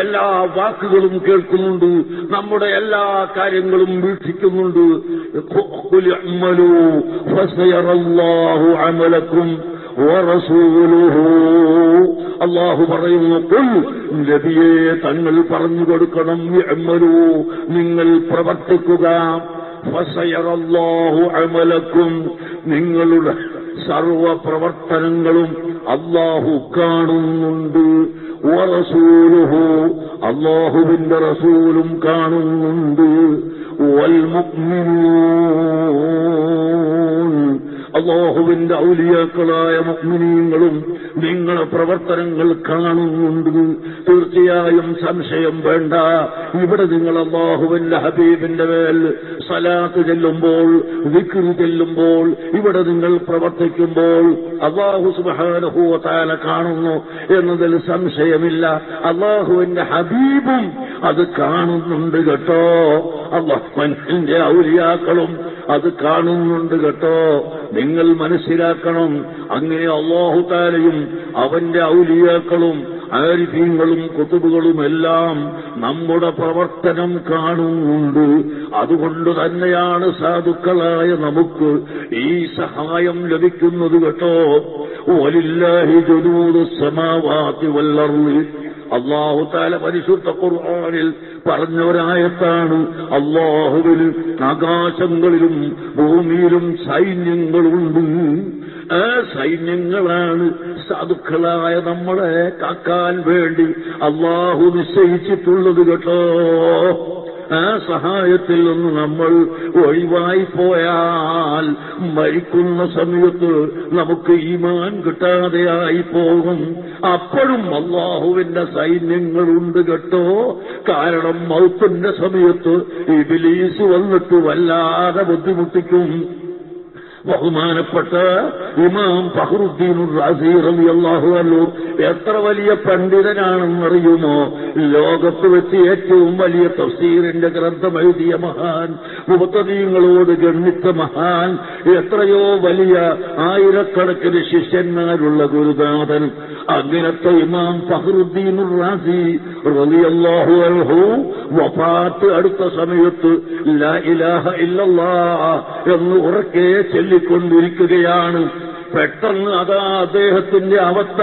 എല്ലാ വാക്കുകളും കേൾക്കുന്നുണ്ട്, നമ്മുടെ എല്ലാ കാര്യങ്ങളും വീക്ഷിക്കുന്നുണ്ട്. അല്ലാഹു പറയുന്നു, നബിയെ തങ്ങൾ പറഞ്ഞു കൊടുക്കണം, ഇഅ്മലൂ, നിങ്ങൾ പ്രവർത്തിക്കുക. ഫസയറല്ലാഹു അമലക്കും, നിങ്ങളുടെ സർവ പ്രവർത്തനങ്ങളും അല്ലാഹു കാണുന്നുണ്ട്. വറസൂലുഹു, അല്ലാഹുവിന്റെ റസൂലും കാണുന്നുണ്ട്. വൽ മുഅ്മിനൂൻ, അല്ലാഹുവിന്റെ ഔലിയാക്കളായ മുഅ്മിനീങ്ങളും നിങ്ങളുടെ പ്രവർത്തനങ്ങൾ കാണുന്നുണ്ട്. തീർച്ചയായും സംശയം വേണ്ട. ഇവിടെ നിങ്ങൾ അല്ലാഹുവിന്റെ ഹബീബിന്റെ മേൽ സലാത്ത് ചെല്ലുമ്പോൾ, ദിക്ർ ചെല്ലുമ്പോൾ, ഇവിടെ നിങ്ങൾ പ്രവർത്തിക്കുമ്പോൾ അല്ലാഹു സുബ്ഹാനഹു വ തആല കാണുന്നു എന്നതിൽ സംശയമില്ല. അല്ലാഹുവിന്റെ ഹബീബും അത് കാണുന്നുണ്ട് കേട്ടോ. അല്ലാഹുവിന്റെ ഔലിയാക്കളും അത് കാണുന്നുണ്ട് കേട്ടോ. നിങ്ങൾ മനസ്സിലാക്കണം. അങ്ങനെ അല്ലാഹു തആലയും അവന്റെ ഔലിയാക്കളും ആരിഫീങ്ങളും കുതുബുകളും എല്ലാം നമ്മുടെ പ്രവർത്തനം കാണുന്നുണ്ട്. അതുകൊണ്ട് തന്നെയാണ് സാധുക്കളായ നമുക്ക് ഈ സഹായം ലഭിക്കുന്നത് കേട്ടോ. വലില്ലാഹി ജുനൂദുസ് സമാവാതി വൽ അർളി, അല്ലാഹു തആല പരിശുദ്ധ ഖുർആനിൽ പറഞ്ഞ ഒരായത്താണ്. അല്ലാഹുവിൽ ആകാശങ്ങളിലും ഭൂമിയിലും സൈന്യങ്ങളുണ്ട്. ആ സൈന്യങ്ങളാണ് സാധുക്കളായ നമ്മളെ കാക്കാൻ വേണ്ടി അല്ലാഹു നിശ്ചയിച്ചിട്ടുള്ളത് കേട്ടോ. ആ സഹായത്തിൽ നിന്ന് നമ്മൾ ഒഴിവായി പോയാൽ മരിക്കുന്ന സമയത്ത് നമുക്ക് ഈമാൻ കിട്ടാതെയായി പോകും. അപ്പോഴും അല്ലാഹുവിന്റെ സൈന്യങ്ങളുണ്ട് കേട്ടോ. കാരണം മൗത്തിന്റെ സമയത്ത് ഇബ്ലീസ് വന്നിട്ട് വല്ലാതെ ബുദ്ധിമുട്ടിക്കും. ബഹുമാനപ്പെട്ട ഇമാം ഫഖ്റുദ്ദീൻ റാസി റളിയല്ലാഹു അൻഹു എത്ര വലിയ പണ്ഡിതനാണെന്നറിയുമോ? ലോകത്ത് വെച്ച് ഏറ്റവും വലിയ തഫ്സീറിന്റെ ഗ്രന്ഥം എഴുതിയ മഹാൻ, മുബത്തദീങ്ങളോട് ഗണ്ണിച്ച മഹാൻ, എത്രയോ വലിയ ആയിരക്കണക്കിന് ശിഷ്യന്മാരുള്ള ഗുരുനാഥൻ. അങ്ങനത്തെ ഇമാം ഫഖ്റുദ്ദീൻ റാസി റളിയല്ലാഹു അൻഹു വഫാത്ത് അടുത്ത സമയത്ത് ലാ ഇലാഹ ഇല്ലല്ലാഹ് എന്ന് ഉറക്കെ ചൊല്ലിക്കൊണ്ടിരിക്കുകയാണ്. പെട്ടെന്ന് അതാ അദ്ദേഹത്തിന്റെ അവസ്ഥ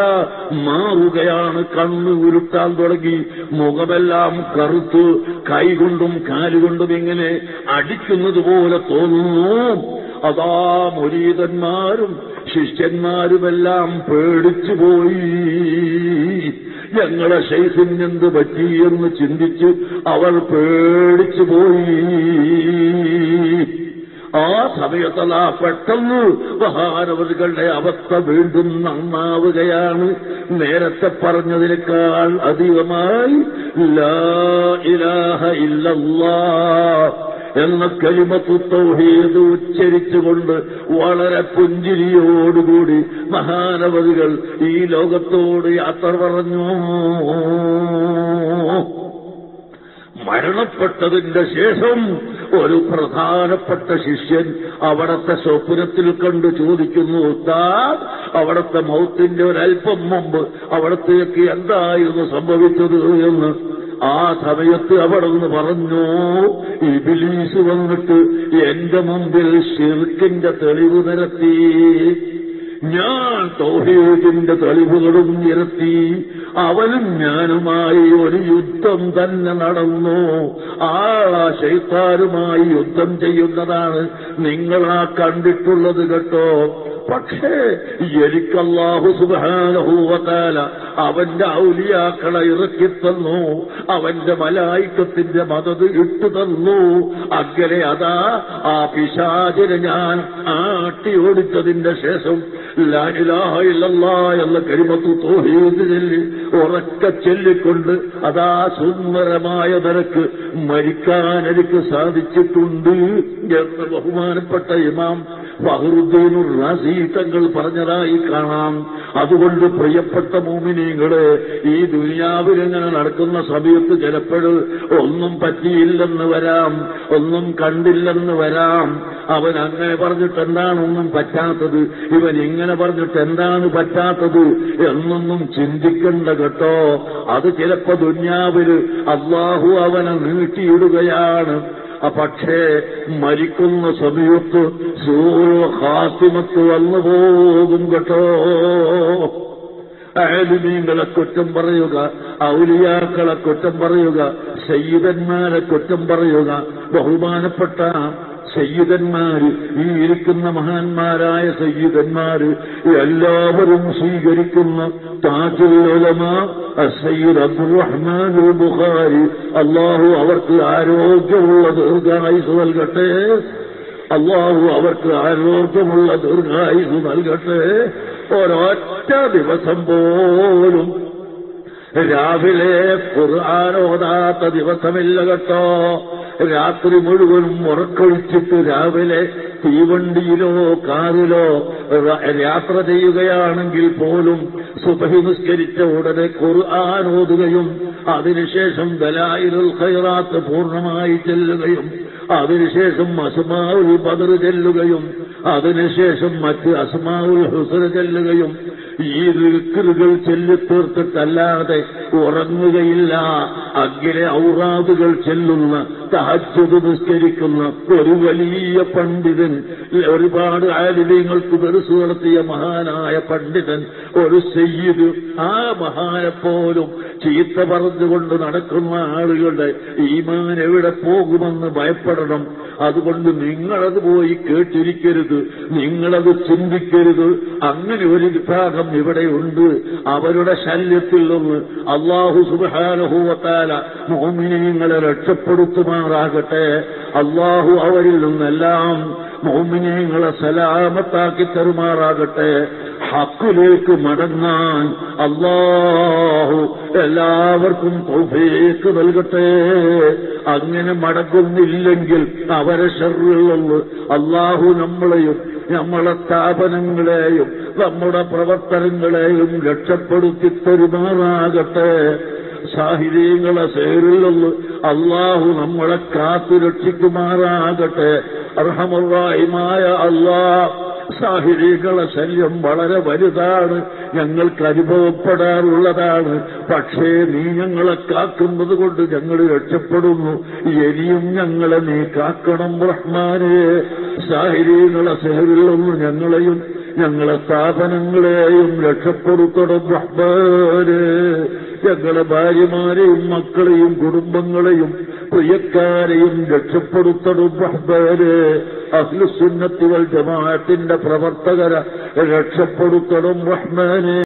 മാറുകയാണ്. കണ്ണ് ഉരുട്ടാൻ തുടങ്ങി, മുഖമെല്ലാം കറുത്ത്, കൈകൊണ്ടും കാലുകൊണ്ടും ഇങ്ങനെ അടിക്കുന്നത് പോലെ തോന്നുന്നു. അതാ മുരീദന്മാരും ശിഷ്യന്മാരുമെല്ലാം പേടിച്ചു പോയി. ഞങ്ങളെ ശൈഖിനെന്ത് പറ്റിയെന്ന് ചിന്തിച്ച് അവർ പേടിച്ചു പോയി. ആ സമയത്തല്ല പെട്ടെന്ന് മഹാനവറുകളുടെ അവസ്ഥ വീണ്ടും നന്നാവുകയാണ്. നേരത്തെ പറഞ്ഞതിനേക്കാൾ അധികമായി ലാ ഇലാഹ ഇല്ലല്ലാഹ് എന്ന കലിമത്തു തൗഹീദ് ഉച്ചരിച്ചുകൊണ്ട് വളരെ പുഞ്ചിരിയോടുകൂടി മഹാനവറുകൾ ഈ ലോകത്തോട് യാത്ര പറഞ്ഞു. മരണപ്പെട്ടതിന്റെ ശേഷം ഒരു പ്രധാനപ്പെട്ട ശിഷ്യൻ അവിടത്തെ സ്വപ്നത്തിൽ കണ്ട് ചോദിക്കുന്നു, ഉസ്താദ്, അവിടത്തെ മൗത്തിന്റെ ഒരൽപ്പം മുമ്പ് അവിടത്തേക്ക് എന്തായിരുന്നു സംഭവിച്ചത് എന്ന്. ആ സമയത്ത് അവിടെ നിന്ന് പറഞ്ഞു, ഇബ്ലീസ് വന്നിട്ട് എന്റെ മുമ്പിൽ ശിർക്കിന്റെ തെളിവ് നിരത്തി, ഞാൻ തൗഹീദിന്റെ തെളിവുകളും നിരത്തി. അവനും ഞാനുമായി ഒരു യുദ്ധം തന്നെ നടന്നു. ആ ശൈത്താനുമായി യുദ്ധം ചെയ്യുന്നതാണ് നിങ്ങളാ കണ്ടിട്ടുള്ളത് കേട്ടോ. പക്ഷേ എനിക്ക് അല്ലാഹു സുബ്ഹാനഹു വ തആല അവന്റെ ഔലിയാക്കളെ ഇറക്കിത്തന്നു, അവന്റെ മലായികത്തിന്റെ മദദ് ഇട്ടു തന്നു. അങ്ങനെ അതാ ആ പിശാചിനെ ഞാൻ ആട്ടി ഓടിച്ചതിന്റെ ശേഷം ലാ ഇലാഹ ഇല്ലല്ലാഹ് എന്ന കലിമത്തു തൗഹീദ് ചൊല്ലി ഉറക്കെ ചൊല്ലിക്കൊണ്ട് അതാ സുന്ദരമായ നിലക്ക് മരിക്കാൻ എനിക്ക് സാധിച്ചിട്ടുണ്ട് എന്ന് ബഹുമാനപ്പെട്ട ഇമാം ഫഖ്റുദ്ദീനുർ റാസി തങ്ങൾ പറഞ്ഞതായി കാണാം. അതുകൊണ്ട് പ്രിയപ്പെട്ട മുഅ്മിനീങ്ങളെ, ഈ ദുനിയാവിലിങ്ങനെ നടക്കുന്ന സമയത്ത് ചിലപ്പോൾ ഒന്നും പറ്റിയില്ലെന്ന് വരാം, ഒന്നും കണ്ടില്ലെന്ന് വരാം. അവൻ അങ്ങനെ പറഞ്ഞിട്ട് എന്താണ് ഒന്നും പറ്റാത്തത്, ഇവൻ ഇങ്ങനെ പറഞ്ഞിട്ട് എന്താണ് പറ്റാത്തത് എന്നൊന്നും ചിന്തിക്കണ്ട കേട്ടോ. അത് ചിലപ്പോ ദുനിയാവിൽ അല്ലാഹു അവനെ നീട്ടിയിടുകയാണ്. പക്ഷേ മരിക്കുന്ന സമയത്ത് സൂറ ഖാത്തിമത്ത് വന്നു പോകും കേട്ടോ. ആലിമീങ്ങളെ കുറ്റം പറയുക, ഔലിയാക്കളെ കുറ്റം പറയുക, സയ്യിദന്മാരെ കുറ്റം പറയുക. ബഹുമാനപ്പെട്ട സയ്യിദന്മാര്, ഈ ഇരിക്കുന്ന മഹാന്മാരായ സയ്യിദന്മാര് എല്ലാവരും സ്വീകരിക്കുന്ന താജുൽ ഉലമാ സയ്യിദ് അബ്ദുറഹ്മാനുൽ ബുഖാരി, അല്ലാഹു അവർക്ക് ആരോഗ്യമുള്ള ദീർഘായുസ് നൽകട്ടെ. അല്ലാഹു അവർക്ക് ആരോഗ്യമുള്ള ദീർഘായുസ് നൽകട്ടെ. ഒരൊറ്റ ദിവസം പോലും രാവിലെ ഖുർആൻ ഓതാത്ത ദിവസമില്ല കേട്ടോ. രാത്രി മുഴുവനും ഉറക്കൊഴിച്ചിട്ട് രാവിലെ തീവണ്ടിയിലോ കാറിലോ യാത്ര ചെയ്യുകയാണെങ്കിൽ പോലും സുബ്ഹി നിസ്കരിച്ച ഉടനെ ഖുർആൻ ഓതുകയും അതിനുശേഷം ദലായിലുൽ ഖൈറാത്ത് പൂർണ്ണമായി ചെല്ലുകയും അതിനുശേഷം അസ്മാഉൽ ബദർ ചെല്ലുകയും അതിനുശേഷം മറ്റ് അസ്മാഉൽ ഹുസ്ന ചെല്ലുകയും ഈ ദിക്റുകൾ ചൊല്ലിത്തീർത്തിട്ടല്ലാതെ ഉറങ്ങുകയില്ല. അഗ്ലെ ഔറാദുകൾ ചെല്ലുന്ന, തഹജ്ജുദ് നിസ്കരിക്കുന്ന ഒരു വലിയ പണ്ഡിതൻ, ഒരുപാട് ആലിമീങ്ങൾക്ക് ദർസ് നടത്തിയ മഹാനായ പണ്ഡിതൻ, ഒരു സയ്യിദ്, ആ മഹാനെപ്പോലും ചീത്ത പറഞ്ഞുകൊണ്ട് നടക്കുന്ന ആളുകളുടെ ഈമാൻ എവിടെ പോകുമെന്ന് ഭയപ്പെടണം. അതുകൊണ്ട് നിങ്ങളത് പോയി കേട്ടിരിക്കരുത്, നിങ്ങളത് ചിന്തിക്കരുത്. അങ്ങനെ ഒരു വിഭാഗം ഇവിടെയുണ്ട്. അവരുടെ ശല്യത്തിൽ നിന്ന് അല്ലാഹു സുബ്ഹാനഹു വ തആല മുഅ്മിനീങ്ങളെ രക്ഷപ്പെടുത്തുമാറാകട്ടെ. അല്ലാഹു അവരിൽ നിന്നെല്ലാം മുഅ്മിനീങ്ങളെ സലാമത്താക്കി തരുമാറാകട്ടെ. ഹക്കിലേക്ക് മടങ്ങാൻ അല്ലാഹു എല്ലാവർക്കും തൗഫീഖ് നൽകട്ടെ. അങ്ങനെ മടങ്ങുന്നില്ലെങ്കിൽ അവരെ ശർറിൽ അല്ലാഹു നമ്മളെയും നമ്മളെ സ്ഥാപനങ്ങളെയും നമ്മുടെ പ്രവർത്തനങ്ങളെയും രക്ഷപ്പെടുത്തി തരുമാറാകട്ടെ. സാഹിര്യങ്ങളെ സേറിൽ അല്ലാഹു നമ്മളെ കാത്തു രക്ഷിക്കുമാറാകട്ടെ. അർഹമുർ-റഹീമായ അല്ലാഹ്, സാഹിര്യങ്ങളെ ശല്യം വളരെ വലുതാണ്, ഞങ്ങൾക്ക് അനുഭവപ്പെടാറുള്ളതാണ്. പക്ഷേ നീ ഞങ്ങളെ കാക്കുന്നത് കൊണ്ട് ഞങ്ങൾ രക്ഷപ്പെടുന്നു. ഇനിയും ഞങ്ങളെ നീ കാക്കണം റഹ്മാനേ. സാഹിര്യങ്ങളെ സേറിൽ ഞങ്ങളെയും ഞങ്ങളെ സ്ഥാപനങ്ങളെയും രക്ഷപ്പെടുത്തണം റഹ്മാനെ. ഞങ്ങളെ ഭാര്യമാരെയും മക്കളെയും കുടുംബങ്ങളെയും പ്രിയക്കാരെയും രക്ഷപ്പെടുത്തണം റഹ്മാനെ. അഹ്ലുസുന്നത്തി വൽ ജമാഅത്തിന്റെ പ്രവർത്തകരെ രക്ഷപ്പെടുത്തണം റഹ്മാനെ.